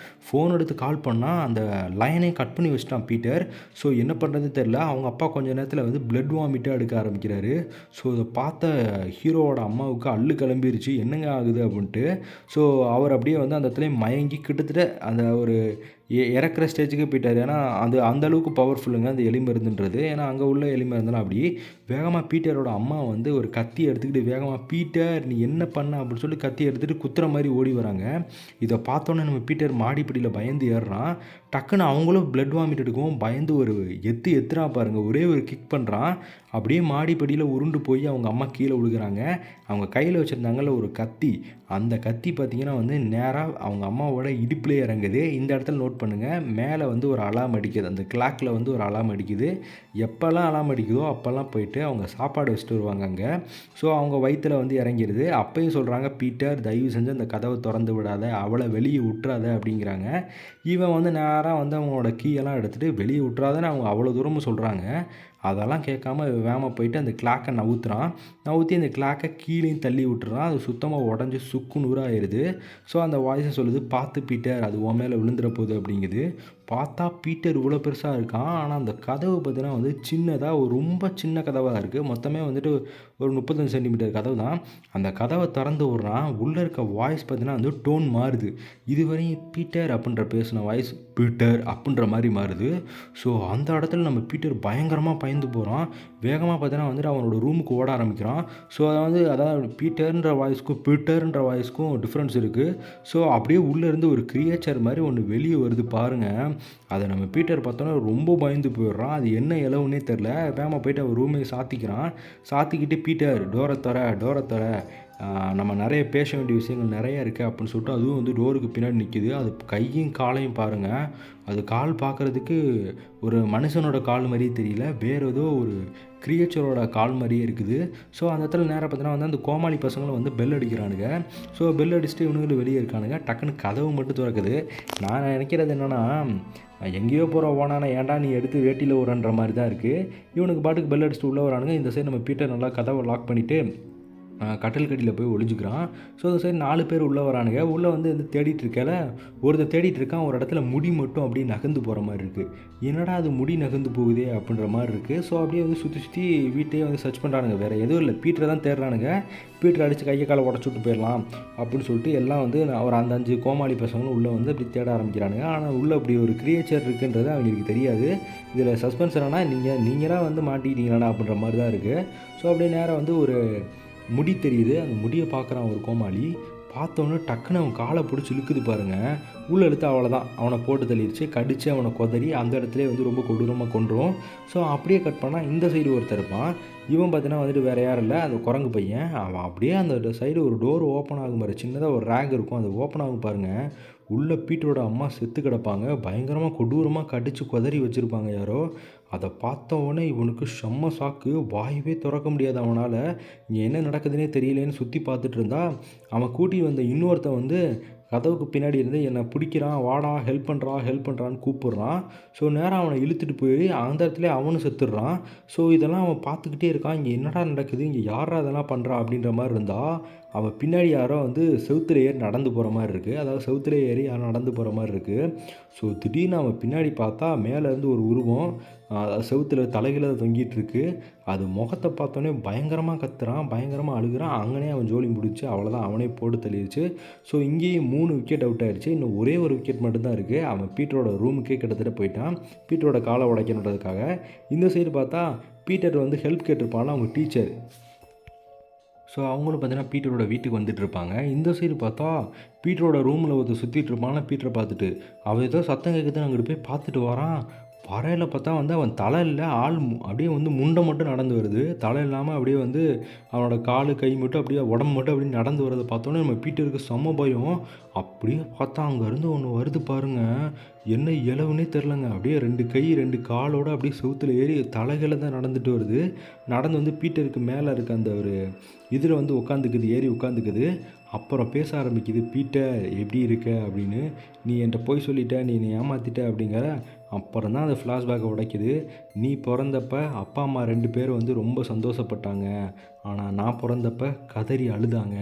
ஃபோன் எடுத்து கால் பண்ணால் அந்த லைனை கட் பண்ணி வச்சிட்டான் பீட்டர். ஸோ என்ன பண்ணுறது தெரில. அவங்க அப்பா கொஞ்ச நேரத்தில் வந்து பிளட் வாமிட்டாக எடுக்க ஆரம்பிக்கிறாரு. ஸோ இதை பார்த்த ஹீரோவோட அம்மாவுக்கு அள்ளு கிளம்பிருச்சு, என்னங்க ஆகுது அப்படின்ட்டு. ஸோ அவர் அப்படியே வந்து அந்த இடத்துல மயங்கி கிட்டத்தட்ட அந்த ஒரு இறக்குற ஸ்டேஜுக்கு போயிட்டார். ஏன்னா அந்த அளவுக்கு பவர்ஃபுல்லுங்க அந்த எலி மருந்துன்றது. ஏன்னா அங்கே உள்ள எலி மருந்துலாம் அப்படி வேகமாக பீட்டரோட அம்மா வந்து ஒரு கத்தி எடுத்துக்கிட்டு வேகமாக, பீட்டர் நீ என்ன பண்ண அப்படின்னு சொல்லி கத்தி எடுத்துகிட்டு குத்துற மாதிரி ஓடி வராங்க. இதை பார்த்தோன்னே நம்ம பீட்டர் மாடிப்படியில் பயந்து ஏறுறான். டக்குன்னு அவங்களும் பிளட் வாமிட் எடுக்கவும் பயந்து ஒரு எத்துறான் பாருங்கள். ஒரே ஒரு கிக் பண்ணுறான். அப்படியே மாடிப்படியில் உருண்டு போய் அவங்க அம்மா கீழே விழுகிறாங்க. அவங்க கையில் வச்சுருந்தாங்கல்ல ஒரு கத்தி, அந்த கத்தி பார்த்திங்கன்னா வந்து நேராக அவங்க அம்மாவோட இடுப்புலேயே இறங்குது. இந்த இடத்துல நோட் பண்ணுங்கள், மேலே வந்து ஒரு அலாம் அடிக்குது, அந்த கிளாக்கில் வந்து ஒரு அலாம் அடிக்குது. எப்போல்லாம் அலாம் அடிக்குதோ அப்போல்லாம் போயிட்டு அவங்க சாப்பாடு வச்சுட்டு வருவாங்க அங்கே. ஸோ அவங்க வயிற்றில் வந்து இறங்கிடுது. அப்பையும் சொல்கிறாங்க, பீட்டர் தயவு செஞ்சு அந்த கதவை திறந்து விடாத, அவளை வெளியே விட்டுறாத அப்படிங்கிறாங்க. இவன் வந்து நேராக வந்து அவங்களோட கீயெல்லாம் எடுத்துகிட்டு வெளியே விட்டுறாதன்னு அவங்க அவ்வளோ தூரமும் சொல்கிறாங்க. அதெல்லாம் கேட்காம வேகமாக போயிட்டு அந்த கிளாக்கை நவுற்றி அந்த கிளாக்கை கீழேயும் தள்ளி விட்டுறான். அது சுத்தமாக உடஞ்சி சுக்கு நூறாகிடுது. ஸோ அந்த வாய்ஸை சொல்லுது, பார்த்து பீட்டர், அது உன் மேலே விழுந்துற போகுது அப்படிங்குது. பார்த்தா பீட்டர் இவ்வளோ பெருசாக இருக்கான். ஆனால் அந்த கதவு பார்த்தீங்கன்னா வந்து சின்னதாக, ஒரு ரொம்ப சின்ன கதவாக இருக்குது. மொத்தமே வந்துட்டு ஒரு 35 சென்டிமீட்டர் கதவு தான். அந்த கதவை திறந்து விட்றான். உள்ளே இருக்க வாய்ஸ் பார்த்தீங்கன்னா வந்து டோன் மாறுது. இதுவரையும் பீட்டர் அப்படின்ற பேசின வாய்ஸ் பீட்டர் அப்படின்ற மாதிரி மாறுது. ஸோ அந்த இடத்துல நம்ம பீட்டர் பயங்கரமாக பயந்து போகிறான். வேகமாக பார்த்தீங்கன்னா வந்துட்டு அவனோட ரூமுக்கு ஓட ஆரம்பிக்கிறான். ஸோ அதாவது பீட்டர்ன்ற வாய்ஸ்க்கும் வாய்ஸ்க்கும் டிஃப்ரென்ஸ் இருக்குது. ஸோ அப்படியே உள்ளேருந்து ஒரு கிரியேச்சர் மாதிரி ஒன்று வெளியே வருது பாருங்கள். அதை நம்ம பீட்டர் பார்த்தோன்னா ரொம்ப பயந்து போயிடுறான். அது என்ன இலவுன்னே தெரில. வேகமாக போயிட்டு அவர் ரூமை சாத்திக்கிட்டு பீட்டர் டோரை தர நம்ம நிறைய பேச வேண்டிய விஷயங்கள் நிறைய இருக்குது அப்படின்னு சொல்லிட்டு அதுவும் வந்து டோருக்கு பின்னாடி நிற்கிது. அது கையும் காலையும் பாருங்கள். அது கால் பார்க்குறதுக்கு ஒரு மனுஷனோட கால் மாதிரியே தெரியல, வேறு ஏதோ ஒரு கிரியேச்சரோட கால் மாதிரியே இருக்குது. ஸோ அந்த இடத்துல நேராக பார்த்தீங்கன்னா வந்து அந்த கோமாளி பசங்களும் வந்து பெல் அடிக்கிறானுங்க. ஸோ பெல் அடிச்சுட்டு இவனுங்களும் வெளியே இருக்கானுங்க. டக்குன்னு கதவு மட்டும் திறக்குது. நான் நினைக்கிறது என்னென்னா, எங்கேயோ போகிற ஓனானா ஏன்டா நீ எடுத்து வேட்டியில் விடுறன்ற மாதிரி தான் இருக்குது. இவனுக்கு பாட்டுக்கு பெல் அடிச்சுட்டு உள்ளே வரானுங்க. இந்த சைடு நம்ம பீட்டர் நல்லா கதவை லாக் பண்ணிவிட்டு கட்டில் கட்டியில் போய் ஒளிஞ்சுக்கிறான். ஸோ அந்த சைடு 4 பேர் உள்ளே வரானுங்க. உள்ளே வந்து தேடிட்டு இருக்கல, ஒருத்தர் தேடிட்டு இருக்கான். ஒரு இடத்துல முடி மட்டும் அப்படியே நகர்ந்து போகிற மாதிரி இருக்குது. என்னடா அது முடி நகர்ந்து போகுதே அப்படின்ற மாதிரி இருக்குது. ஸோ அப்படியே வந்து சுற்றி வீட்டையே வந்து சர்ச் பண்ணுறானுங்க. வேறு எதுவும் இல்லை, பீட்டரை தான் தேடுறானுங்க. பீட்டரை அடித்து கையை காலை உடச்சி விட்டு போயிடலாம் அப்படின்னு சொல்லிட்டு எல்லாம் வந்து ஒரு அந்த 5 கோமாளி பசங்களும் உள்ளே வந்து அப்படி தேட ஆரம்பிக்கிறானுங்க. ஆனால் உள்ளே அப்படி ஒரு கிரியேச்சர் இருக்குன்றது அவங்களுக்கு தெரியாது. இதில் சஸ்பென்ஸ் என்னன்னா, நீங்களாக வந்து மாட்டிக்கிட்டீங்களாடா அப்படின்ற மாதிரி தான் இருக்குது. ஸோ அப்படியே நேராக வந்து ஒரு முடி தெரியுது. அந்த முடியை பார்க்குறான் ஒரு கோமாளி. பார்த்தோன்னே டக்குன்னு அவன் காலை பிடிச்சி இழுக்குது பாருங்கள். உள்ளே இழுத்து அவ்வளோதான், அவனை போட்டு தள்ளிடுச்சு. கடித்து அவனை கொதறி அந்த இடத்துல வந்து ரொம்ப கொடூரமாக கொன்றும். ஸோ அப்படியே கட் பண்ணால் இந்த சைடு ஒருத்தர் இருப்பான். இவன் பார்த்தீங்கன்னா வந்துட்டு வேறு யாரும் இல்லை, அந்த குரங்கு பையன். அவன் அப்படியே அந்த சைடு ஒரு டோர் ஓப்பன் ஆகும் பாரு, சின்னதாக ஒரு ரேக் இருக்கும், அது ஓப்பன் ஆகும் பாருங்கள். உள்ளே பீட்டரோட அம்மா செத்து கிடப்பாங்க. பயங்கரமாக கொடூரமாக கடித்து கொதறி வச்சுருப்பாங்க யாரோ. அதை பார்த்த உடனே இவனுக்கு செம்ம சாக்கு. வாயவே திறக்க முடியாது அவனால். இங்கே என்ன நடக்குதுன்னே தெரியலேன்னு சுற்றி பார்த்துட்டு இருந்தா, அவன் கூட்டி வந்த இன்னொருத்தன் வந்து கதவுக்கு பின்னாடி இருந்து என்னை பிடிக்கிறான், வாடா ஹெல்ப் பண்ணுறான்னு கூப்பிட்றான். ஸோ நேராக அவனை இழுத்துட்டு போய் அந்த இடத்துல அவனும் செத்துடுறான். ஸோ இதெல்லாம் அவன் பார்த்துக்கிட்டே இருக்கான். இங்கே என்னடா நடக்குது, இங்கே யாரா அதெல்லாம் பண்ணுறா அப்படின்ற மாதிரி இருந்தால், அவன் பின்னாடி யாரோ வந்து செவுத்துல ஏறி நடந்து போகிற மாதிரி இருக்குது. அதாவது செவுத்துல ஏறி யாரோ நடந்து போகிற மாதிரி இருக்குது. ஸோ திடீர்னு அவன் பின்னாடி பார்த்தா மேலேருந்து ஒரு உருவம் செவுத்துல தலைகீழ தொங்கிட்டு இருக்கு. அது முகத்தை பார்த்தோன்னே பயங்கரமாக கத்துறான், பயங்கரமாக அழுகிறான். அங்கனே அவன் ஜோலி முடிச்சு அவ்வளோதான், அவனே போட்டு தள்ளிடுச்சு. ஸோ இங்கேயும் 3 விக்கெட் அவுட் ஆகிடுச்சு. இன்னும் ஒரே ஒரு விக்கெட் மட்டும்தான் இருக்குது. அவன் பீட்டரோட ரூமுக்கே கிட்டத்தட்ட போயிட்டான், பீட்டரோட காலை உடைக்கணுன்றதுக்காக. இந்த சைடு பார்த்தா பீட்டர் வந்து ஹெல்ப் கேட்டிருப்பான் அவங்க டீச்சர். ஸோ அவங்களும் பார்த்தீங்கன்னா பீட்டரோட வீட்டுக்கு வந்துட்டு இருப்பாங்க. இந்த சைடு பார்த்தா பீட்டரோட ரூமில் ஒருத்தர் சுற்றிட்டு இருப்பான். பீட்டரை பார்த்துட்டு அவன் ஏதோ சத்தம் கேட்குதுன்னு அங்கிட்டு போய் பார்த்துட்டு வரான். வரையில் பார்த்தா வந்து அவன் தலை இல்லை, ஆள் அப்படியே வந்து முண்டை மட்டும் நடந்து வருது. தலை இல்லாமல் அப்படியே வந்து அவனோட கால் கை மட்டும் அப்படியே உடம்பு மட்டும் அப்படியே நடந்து வரதை பார்த்தோன்னே நம்ம பீட்டருக்கு செம்ம பயம். அப்படியே பார்த்தா அங்கேருந்து ஒன்று வருது பாருங்கள். என்ன இலவுன்னே தெரிலங்க. அப்படியே 2 கை 2 காலோடு அப்படியே செவுத்துல ஏறி தலைகளை தான் நடந்துட்டு வருது. நடந்து வந்து பீட்டருக்கு மேலே இருக்க அந்த ஒரு இதில் வந்து ஏறி உட்காந்துக்குது. அப்புறம் பேச ஆரம்பிக்குது. பீட்டர் எப்படி இருக்க அப்படின்னு. நீ என்கிட்ட போய் சொல்லிட்ட, நீ என்னை ஏமாற்றிட்ட அப்படிங்கிற. அப்புறம் தான் அந்த ஃப்ளாஷ்பேக்கை உடைக்குது. நீ பிறந்தப்ப அப்பா அம்மா 2 பேரும் வந்து ரொம்ப சந்தோஷப்பட்டாங்க, ஆனால் நான் பிறந்தப்ப கதறி அழுதாங்க.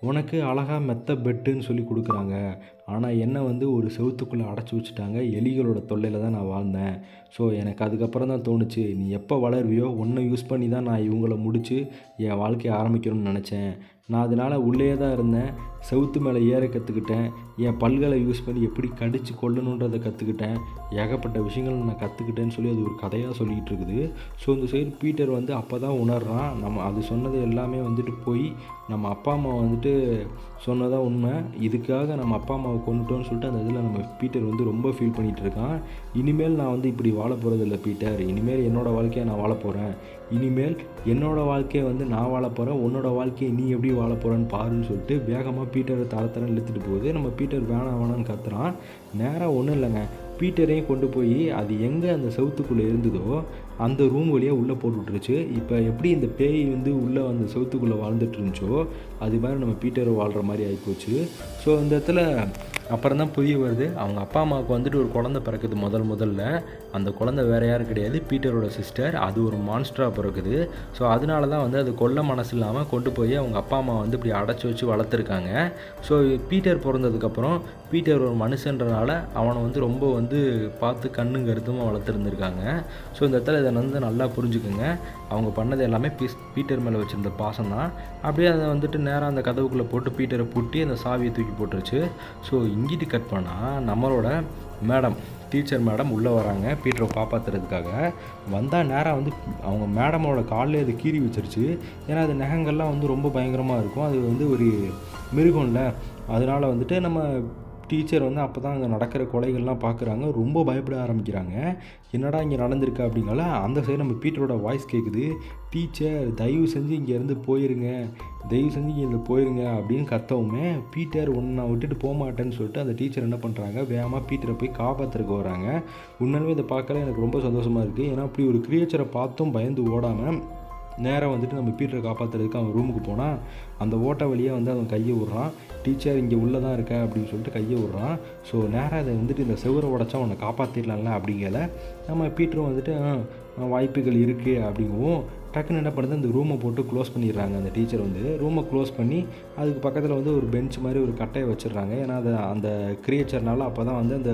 உனக்கு அழகாக மெத்த பெட்டுன்னு சொல்லி கொடுக்குறாங்க, ஆனால் என்னை வந்து ஒரு செவுத்துக்குள்ளே அடைச்சி வச்சுட்டாங்க. எலிகளோட தொல்லையில் தான் நான் வாழ்ந்தேன். ஸோ எனக்கு அதுக்கப்புறம் தான் தோணுச்சு, நீ எப்போ வளருவியோ ஒன்றை யூஸ் பண்ணி தான் நான் இவங்கள முடித்து என் வாழ்க்கையை ஆரம்பிக்கணும்னு நினச்சேன். நான் அதனால் உள்ளே தான் இருந்தேன். செவுத்து மேலே ஏற கற்றுக்கிட்டேன். என் பல்களை யூஸ் பண்ணி எப்படி கடித்து கொல்லணுன்றதை கற்றுக்கிட்டேன். ஏகப்பட்ட விஷயங்கள் நான் கற்றுக்கிட்டேன்னு சொல்லி அது ஒரு கதையாக சொல்லிக்கிட்டு இருக்குது. ஸோ இந்த சைடு பீட்டர் வந்து அப்போ தான் உணர்றான், நம்ம அது சொன்னது எல்லாமே வந்துட்டு போய் நம்ம அப்பா அம்மா வந்துட்டு சொன்னதான் உண்மை. இதுக்காக நம்ம அப்பா அம்மாவை கொண்டுட்டோன்னு சொல்லிட்டு அந்த இதில் நம்ம பீட்டர் வந்து ரொம்ப ஃபீல் பண்ணிகிட்டு இருக்கான். இனிமேல் நான் வந்து இப்படி வாழ போகிறதில்ல பீட்டர், இனிமேல் என்னோடய வாழ்க்கையை நான் வாழ போகிறேன். இனிமேல் என்னோடய வாழ்க்கையை வந்து நான் வாழ போகிறேன், உன்னோட வாழ்க்கையை நீ எப்படி வாழ போகிறேன்னு பாருன்னு சொல்லிட்டு வேகமாக பீட்டரை தரத்தரம் இழுத்துட்டு போகுது. நம்ம பீட்டர் வேணான்னு கத்துறான். நேராக ஒன்றும் இல்லைங்க, பீட்டரையும் கொண்டு போய் அது எங்கே அந்த செவுத்துக்குள்ளே இருந்ததோ அந்த ரூம் வழியாக உள்ளே போட்டு விட்டுருச்சு. இப்போ எப்படி இந்த பேய் வந்து உள்ளே அந்த செவுத்துக்குள்ளே வாழ்ந்துட்டு இருந்துச்சோ அது மாதிரி நம்ம பீட்டரை வாழ்கிற மாதிரி ஆகிப்போச்சு. ஸோ இந்த இடத்துல அப்புறம் தான் புரிய வருது, அவங்க அப்பா அம்மாவுக்கு வந்துட்டு ஒரு குழந்தை பிறக்குது. முதல்ல அந்த குழந்தை வேறு யாரும் கிடையாது, பீட்டரோட சிஸ்டர். அது ஒரு மான்ஸ்டராக பிறக்குது. ஸோ அதனால தான் வந்து அது கொல்ல மனசு இல்லாமல் கொண்டு போய் அவங்க அப்பா அம்மா வந்து இப்படி அடைச்சி வச்சு வளர்த்துருக்காங்க. ஸோ பீட்டர் பிறந்ததுக்கப்புறம் பீட்டர் ஒரு மனுஷன்றனால அவனை வந்து ரொம்ப வந்து பார்த்து கண்ணும் கருத்துமாக வளர்த்துருந்துருக்காங்க. ஸோ இந்த இடத்துல இதை வந்து நல்லா புரிஞ்சுக்குங்க. அவங்க பண்ணது எல்லாமே பீட்டர் மேலே வச்சுருந்த பாசம் தான். அப்படியே அதை வந்துட்டு நேராக அந்த கதவுக்குள்ளே போட்டு பீட்டரை பூட்டி அந்த சாவியை தூக்கி போட்டுருச்சு. ஸோ இங்கிட்டு கட் பண்ணால் நம்மளோட மேடம், டீச்சர் மேடம் உள்ளே வராங்க பீட்டரை காப்பாற்றுறதுக்காக. வந்தால் நேராக வந்து அவங்க மேடமோட காலில் அது கீறி வச்சிருச்சு. ஏன்னா அது நகங்கள்லாம் வந்து ரொம்ப பயங்கரமாக இருக்கும். அது வந்து ஒரு மிருகம்ல, அதனால் வந்துட்டு நம்ம டீச்சர் வந்து அப்போ தான் அங்கே நடக்கிற கொலைகள்லாம் பார்க்குறாங்க. ரொம்ப பயப்பட ஆரம்பிக்கிறாங்க. என்னடா இங்கே நடந்திருக்கு அப்படின்னால அந்த சைடு நம்ம பீட்டரோட வாய்ஸ் கேட்குது, டீச்சர் தயவு செஞ்சு இங்கேருந்து போயிருங்க, தயவு செஞ்சு இங்கேருந்து போயிருங்க அப்படின்னு கத்தவுமே பீட்டர் ஒன்று நான் விட்டுட்டு போக மாட்டேன்னு சொல்லிட்டு அந்த டீச்சர் என்ன பண்ணுறாங்க, வேகமாக பீட்டரை போய் காப்பாற்றுறதுக்கு வராங்க. உண்மையிலுமே இதை பார்க்கல எனக்கு ரொம்ப சந்தோஷமாக இருக்குது. ஏன்னா அப்படி ஒரு கிரியேச்சரை பார்த்தும் பயந்து ஓடாமல் நேராக வந்துட்டு நம்ம பீட்டரை காப்பாற்றுறதுக்கு அவன் ரூமுக்கு போனால் அந்த ஓட்டை வழியாக வந்து அவன் கையை விட்றான். டீச்சர் இங்கே உள்ளே தான் இருக்கேன் அப்படின்னு சொல்லிட்டு கையை விட்றான். ஸோ நேராக அதை வந்துட்டு இந்த செவரை உடச்சா அவனை காப்பாற்றிடலாம்ல அப்படிங்கல நம்ம பீட்டரும் வந்துட்டு வாய்ப்புகள் இருக்குது அப்படிங்கவும் டக்குன்னு என்ன பண்ணுறது, அந்த ரூமை போட்டு க்ளோஸ் பண்ணிடுறாங்க. அந்த டீச்சர் வந்து ரூமை க்ளோஸ் பண்ணி அதுக்கு பக்கத்தில் வந்து ஒரு பெஞ்ச் மாதிரி ஒரு கட்டையை வச்சிடுறாங்க. ஏன்னா அது அந்த கிரியேச்சர்னால அப்போ தான் வந்து அந்த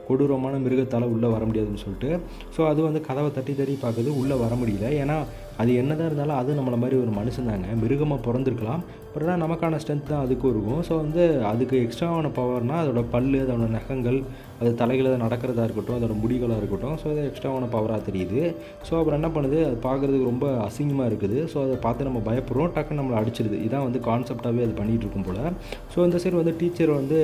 கொடூரமான மிருகத்தால் உள்ளே வர முடியாதுன்னு சொல்லிட்டு. ஸோ அது வந்து கதவை தட்டி பார்க்குது, உள்ளே வர முடியல. ஏன்னா அது என்ன தான் இருந்தாலும் அது நம்மளை மாதிரி ஒரு மனுஷன் தாங்க, மிருகமாக பிறந்திருக்கலாம். பட் ஆனால் நமக்கான ஸ்ட்ரென்த் தான் அதுக்கும் இருக்கும். ஸோ வந்து அதுக்கு எக்ஸ்ட்ராவான பவர்னால் அதோட பல், அதோட நகங்கள், அது தலைகளை நடக்கிறதா இருக்கட்டும், அதோட முடிகளாக இருக்கட்டும். ஸோ அது எக்ஸ்ட்ராவான பவராக தெரியுது. ஸோ அப்புறம் என்ன பண்ணுது, அது பார்க்குறதுக்கு ரொம்ப அசிங்கமாக இருக்குது. ஸோ அதை பார்த்து நம்ம பயப்படுறோம், டக்குன்னு நம்மளை அடிச்சிடுது. இதான் வந்து கான்செப்டாகவே அது பண்ணிகிட்டு இருக்கும் போல். ஸோ இந்த சைடு வந்து டீச்சர் வந்து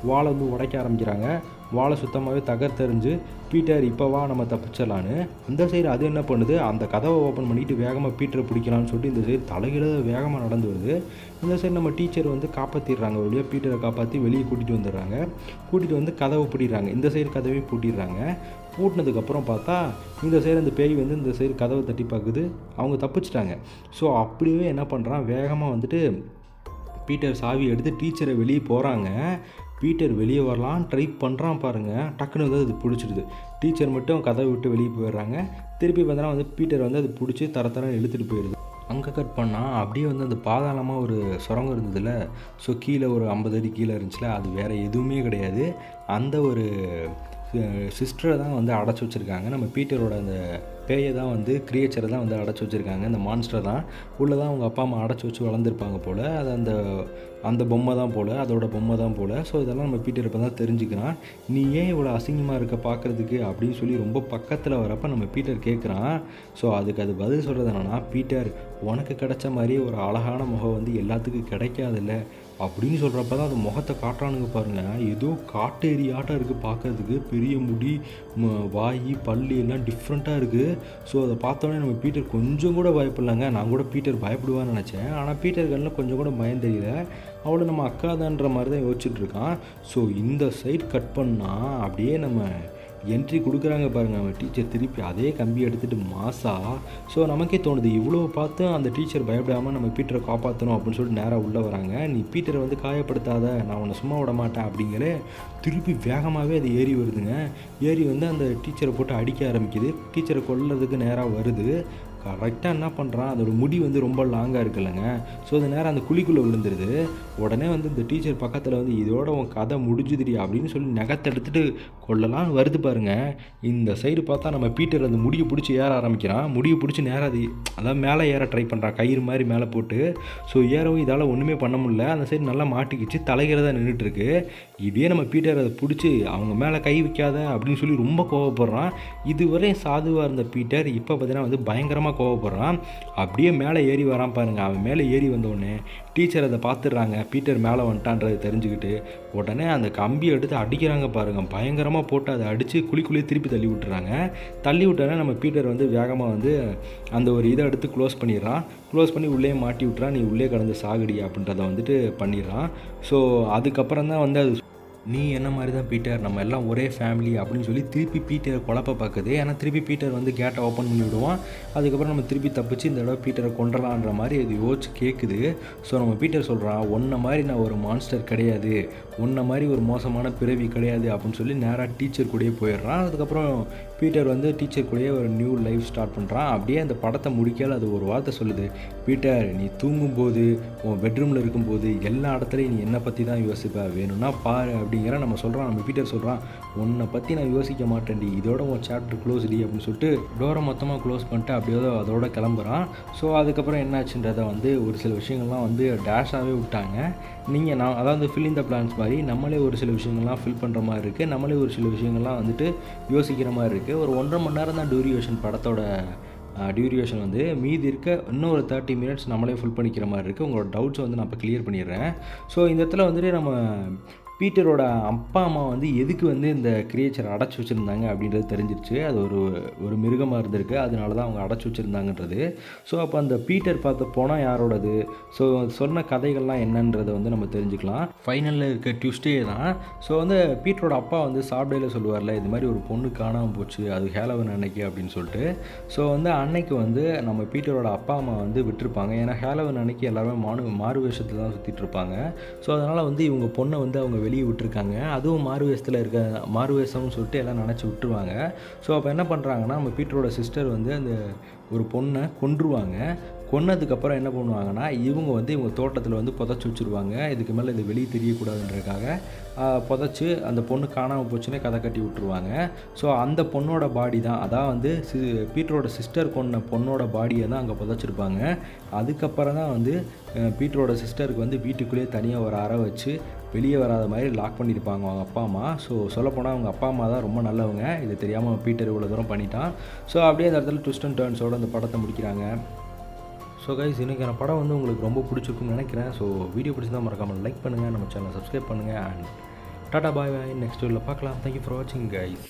வாழை வந்து உடைக்க ஆரம்பிக்கிறாங்க. வாழை சுத்தமாகவே தகர்த்தெறிஞ்சு பீட்டர் இப்போ வா நம்ம தப்பிச்சிடலான்னு. அந்த சைடு அது என்ன பண்ணுது, அந்த கதவை ஓப்பன் பண்ணிவிட்டு வேகமாக பீட்டரை பிடிக்கலான்னு சொல்லிட்டு இந்த சைடு தலைகீழ வேகமாக நடந்து வருது. இந்த சைடு நம்ம டீச்சர் வந்து காப்பாற்றிடுறாங்க, வழியாக பீட்டரை காப்பாற்றி வெளியே கூட்டிகிட்டு வந்துடுறாங்க. கூட்டிகிட்டு வந்து கதவை பூட்டிடுறாங்க. இந்த சைடு கதவை பூட்டிடுறாங்க. பூட்டினதுக்கப்புறம் பார்த்தா இந்த சைடு அந்த பேய் வந்து இந்த சைடு கதவை தட்டி பார்க்குது. அவங்க தப்பிச்சிட்டாங்க. ஸோ அப்படியே என்ன பண்ணுறான், வேகமாக வந்துட்டு பீட்டர் சாவி எடுத்து டீச்சரை வெளியே போகிறாங்க. பீட்டர் வெளியே வரலாம் ட்ரை பண்ணுறான் பாருங்கள், டக்குன்னு வந்து அது பிடிச்சிடுது. டீச்சர் மட்டும் கதவை விட்டு வெளியே போயிடுறாங்க. திருப்பி பார்த்தா வந்து பீட்டர் வந்து அது பிடிச்சி தரத்தரம் இழுத்துட்டு போயிடுது. அங்கே கட் பண்ணால் அப்படியே வந்து அந்த பாதாளமாக ஒரு சுரங்கம் இருந்ததில்ல. ஸோ கீழே ஒரு 50 அடி கீழே இருந்துச்சுல, அது வேறு எதுவுமே கிடையாது. அந்த ஒரு சிஸ்டரை தான் வந்து அடைச்சி வச்சுருக்காங்க. நம்ம பீட்டரோட அந்த பேயை தான் வந்து கிரியேச்சரை தான் வந்து அடைச்சி வச்சுருக்காங்க. அந்த மான்ஸ்டரை தான் உள்ளே தான் அவங்க அப்பா அம்மா அடைச்சி வச்சு வளர்ந்துருப்பாங்க போல். அது அந்த பொம்மை தான் போல், அதோட பொம்மை தான் போல். ஸோ இதெல்லாம் நம்ம பீட்டர் இப்போ தான் தெரிஞ்சுக்கிறான். நீ ஏன் இவ்வளோ அசிங்கமாக இருக்க பார்க்குறதுக்கு அப்படின்னு சொல்லி ரொம்ப பக்கத்தில் வரப்போ நம்ம பீட்டர் கேட்குறான். ஸோ அதுக்கு அது பதில் சொல்கிறது என்னென்னா, பீட்டர் உனக்கு கிடைச்ச மாதிரி ஒரு அழகான முகம் வந்து எல்லாத்துக்கும் கிடைக்காதில்ல அப்படின்னு சொல்கிறப்ப தான் அந்த முகத்தை காட்டுறானுங்க பாருங்கள். ஏதோ காட்டு ஏரியாட்டம் இருக்குது பார்க்குறதுக்கு. பெரிய முடி, வாய், பல்லு எல்லாம் டிஃப்ரெண்ட்டாக இருக்குது. ஸோ அதை பார்த்தோன்னே நம்ம பீட்டர் கொஞ்சம் கூட பயப்படலாங்க. நான் கூட பீட்டர் பயப்படுவான்னு நினச்சேன். ஆனால் பீட்டர் கண்ணில் கொஞ்சம் கூட பயம் தெரியல. அவளை நம்ம அக்காதான்ற மாதிரி தான் யோசிச்சுட்ருக்கான். ஸோ இந்த சைட் கட் பண்ணால் அப்படியே நம்ம என்ட்ரி கொடுக்குறாங்க பாருங்கள். அவன் டீச்சர் திருப்பி அதே கம்பி எடுத்துகிட்டு மாசா. ஸோ நமக்கே தோணுது, இவ்வளோ பார்த்து அந்த டீச்சர் பயப்படாமல் நம்ம பீட்டரை காப்பாற்றணும் அப்படின்னு சொல்லிட்டு நேராக உள்ளே வராங்க. நீ பீட்டரை வந்து காயப்படுத்தாத, நான் உன்னை சும்மா விட மாட்டேன் அப்படிங்கிற திருப்பி வேகமாகவே அது ஏறி வருதுங்க. ஏறி வந்து அந்த டீச்சரை போட்டு அடிக்க ஆரம்பிக்குது. டீச்சரை கொல்றதுக்கு நேராக வருது. கரெக்டாக என்ன பண்ணுறான், அதோட முடி வந்து ரொம்ப லாங்காக இருக்குல்லங்க. ஸோ அது நேரம் அந்த குழிக்குள்ளே விழுந்துருது. உடனே வந்து இந்த டீச்சர் பக்கத்தில் வந்து இதோட உன் கதை முடிஞ்சுதுடி அப்படின்னு சொல்லி நகத்தை எடுத்துகிட்டு கொள்ளலாம் வருது பாருங்கள். இந்த சைடு பார்த்தா நம்ம பீட்டர் அந்த முடியை பிடிச்சி ஏற ஆரம்பிக்கிறான். முடியை பிடிச்சி நேரம் அதாவது மேலே ஏற ட்ரை பண்ணுறான், கயிறு மாதிரி மேலே போட்டு. ஸோ ஏறவும் இதால் ஒன்றுமே பண்ண முடியல. அந்த சைடு நல்லா மாட்டிக்கிச்சு, தலைகிறதா நின்றுட்டுருக்கு. இதே நம்ம பீட்டர் அதை பிடிச்சி அவங்க மேலே கை வைக்காத அப்படின்னு சொல்லி ரொம்ப கோவப்படுறான். இதுவரை சாதுவாக இருந்த பீட்டர் இப்போ பார்த்தீங்கன்னா வந்து பயங்கரமாக கோவப்படுறான். அப்படியே மேலே ஏறி வரான் பாருங்கள். அவன் மேலே ஏறி வந்தோடனே டீச்சர் அதை பார்த்துடுறாங்க. பீட்டர் மேலே வந்துட்டான்றதை தெரிஞ்சுக்கிட்டு உடனே அந்த கம்பியை எடுத்து அடிக்கிறாங்க பாருங்கள். பயங்கரமாக போட்டு அதை அடித்து குழிக்குள்ளேயே திருப்பி தள்ளி விட்டுறாங்க. தள்ளி விட்டோன்னே நம்ம பீட்டர் வந்து வேகமாக வந்து அந்த ஒரு இதை எடுத்து க்ளோஸ் பண்ணிடுறான். க்ளோஸ் பண்ணி உள்ளே மாட்டி விட்றான். நீ உள்ளே கடந்து சாகடி அப்படின்றத வந்துட்டு பண்ணிடுறான். ஸோ அதுக்கப்புறம் தான் வந்து அது நீ என்ன மாதிரி தான் பீட்டர், நம்ம எல்லாம் ஒரே ஃபேமிலி அப்படின்னு சொல்லி திருப்பி பீட்டரை குழப்ப பார்க்குது. ஏன்னா திருப்பி பீட்டர் வந்து கேட்டை ஓப்பன் பண்ணி விடுவான். அதுக்கப்புறம் நம்ம திருப்பி தப்பிச்சு இந்த தடவை பீட்டரை கொண்டுடலான்ற மாதிரி அது யோசிச்சு கேட்குது. ஸோ நம்ம பீட்டர் சொல்கிறான், உன்னை மாதிரி நான் ஒரு மான்ஸ்டர் கிடையாது, உன்னை மாதிரி ஒரு மோசமான பிறவி கிடையாது அப்படின்னு சொல்லி நேராக டீச்சர் கூடயே போயிடுறான். அதுக்கப்புறம் பீட்டர் வந்து டீச்சர் கூடயே ஒரு நியூ லைஃப் ஸ்டார்ட் பண்ணுறான். அப்படியே அந்த படத்தை முடிக்கல அது ஒரு வார்த்தை சொல்லுது, பீட்டர் நீ தூங்கும்போது உன் பெட்ரூமில் இருக்கும்போது எல்லா இடத்துலையும் நீ என்னை பற்றி தான் யோசிப்ப, வேணும்னா பாரு அப்படிங்கிற நம்ம சொல்கிறான். நம்ம பீட்டர் சொல்கிறான், உன்னை பற்றி நான் யோசிக்க மாட்டேன்டி, இதோட உன் சாப்டர் க்ளோஸ்டி அப்படின்னு சொல்லிட்டு டோரை மொத்தமாக க்ளோஸ் பண்ணிட்டு அப்படியே அதோட கிளம்புறான். ஸோ அதுக்கப்புறம் என்னாச்சுன்றதை வந்து ஒரு சில விஷயங்கள்லாம் வந்து டேஷாகவே விட்டாங்க. நான் அதாவது ஃபில் இன் த பிளான்ஸ் மாதிரி நம்மளே ஒரு சில விஷயங்கள்லாம் ஃபில் பண்ணுற மாதிரி இருக்குது, நம்மளே ஒரு சில விஷயங்கள்லாம் வந்துட்டு யோசிக்கிற மாதிரி இருக்குது. ஒரு 1.5 மணி நேரம் தான் டியூரேஷன், படத்தோட டியூரேஷன் வந்து. மீதி இருக்க இன்னும் ஒரு 30 மினிட்ஸ் நம்மளே ஃபுல் பண்ணிக்கிற மாதிரி இருக்குது. உங்களோட டவுட்ஸ் வந்து நான் இப்போ கிளியர் பண்ணிடுறேன். ஸோ இந்த இடத்துல வந்துட்டு நம்ம பீட்டரோட அப்பா அம்மா வந்து எதுக்கு வந்து இந்த கிரியேச்சரை அடைச்சி வச்சுருந்தாங்க அப்படின்றது தெரிஞ்சிருச்சு. அது ஒரு மிருகமாக இருந்திருக்கு, அதனால தான் அவங்க அடைச்சி வச்சுருந்தாங்கன்றது. ஸோ அப்போ அந்த பீட்டர் பார்த்து போனால் யாரோடது, ஸோ சொன்ன கதைகள்லாம் என்னன்றதை வந்து நம்ம தெரிஞ்சுக்கலாம். ஃபைனலில் இருக்க ட்விஸ்டே தான். ஸோ வந்து பீட்டரோட அப்பா வந்து சாப்பிடையில் சொல்லுவார்ல, இது மாதிரி ஒரு பொண்ணு காணாமல் போச்சு, அது ஹேலோவின் அன்னைக்கு அப்படின்னு சொல்லிட்டு. ஸோ வந்து அன்னைக்கு வந்து நம்ம பீட்டரோட அப்பா அம்மா வந்து விட்டுருப்பாங்க. ஏன்னா ஹேலோவின் அன்னைக்கு எல்லாருமே மாறு வேஷத்தில் தான் சுற்றிட்டு இருப்பாங்க. ஸோ அதனால் வந்து இவங்க பொண்ணை வந்து அவங்க வெளியே விட்டுருக்காங்க. அதுவும் மாறு வேஷம்னு சொல்லிட்டு எல்லாம் நினச்சி விட்டுருவாங்க. ஸோ அப்போ என்ன பண்ணுறாங்கன்னா, நம்ம பீட்டரோட சிஸ்டர் வந்து அந்த ஒரு பொண்ணை கொன்றுவாங்க. கொன்னதுக்கப்புறம் என்ன பண்ணுவாங்கன்னா, இவங்க தோட்டத்தில் வந்து புதைச்சி வச்சுருவாங்க. இதுக்கு மேலே இது வெளியே தெரியக்கூடாதுன்றதுக்காக புதைச்சி அந்த பொண்ணு காணாமல் போச்சுன்னே கதை கட்டி விட்டுருவாங்க. ஸோ அந்த பொண்ணோட பாடி தான், அதான் வந்து பீட்டரோட சிஸ்டர் கொன்ன பொண்ணோட பாடியை தான் அங்கே புதைச்சிருப்பாங்க. அதுக்கப்புறம் தான் வந்து பீட்டரோட சிஸ்டருக்கு வந்து வீட்டுக்குள்ளேயே தனியாக ஒரு அறை வச்சு வெளியே வராத மாதிரி லாக் பண்ணியிருப்பாங்க அவங்க அப்பா அம்மா. ஸோ சொல்லப்போனால் அவங்க அப்பா அம்மா தான் ரொம்ப நல்லவங்க. இது தெரியாமல் பீட்டர் இவ்வளோ தூரம் பண்ணிட்டான். ஸோ அப்படியே அந்த இடத்துல ட்விஸ்ட் அண்ட் டர்ன்ஸோடு அந்த படத்தை முடிக்கிறாங்க. ஸோ கைஸ், இன்றைக்கான படம் வந்து உங்களுக்கு ரொம்ப பிடிச்சிருக்குன்னு நினைக்கிறேன். ஸோ வீடியோ பிடிச்சிருந்தால் மறக்காமல் லைக் பண்ணுங்கள், நம்ம சேனலை சப்ஸ்கிரைப் பண்ணுங்கள். And Tata bye bye, next வீடியோவில் பார்க்கலாம். தேங்க்யூ ஃபார் வாட்சிங் கைஸ்.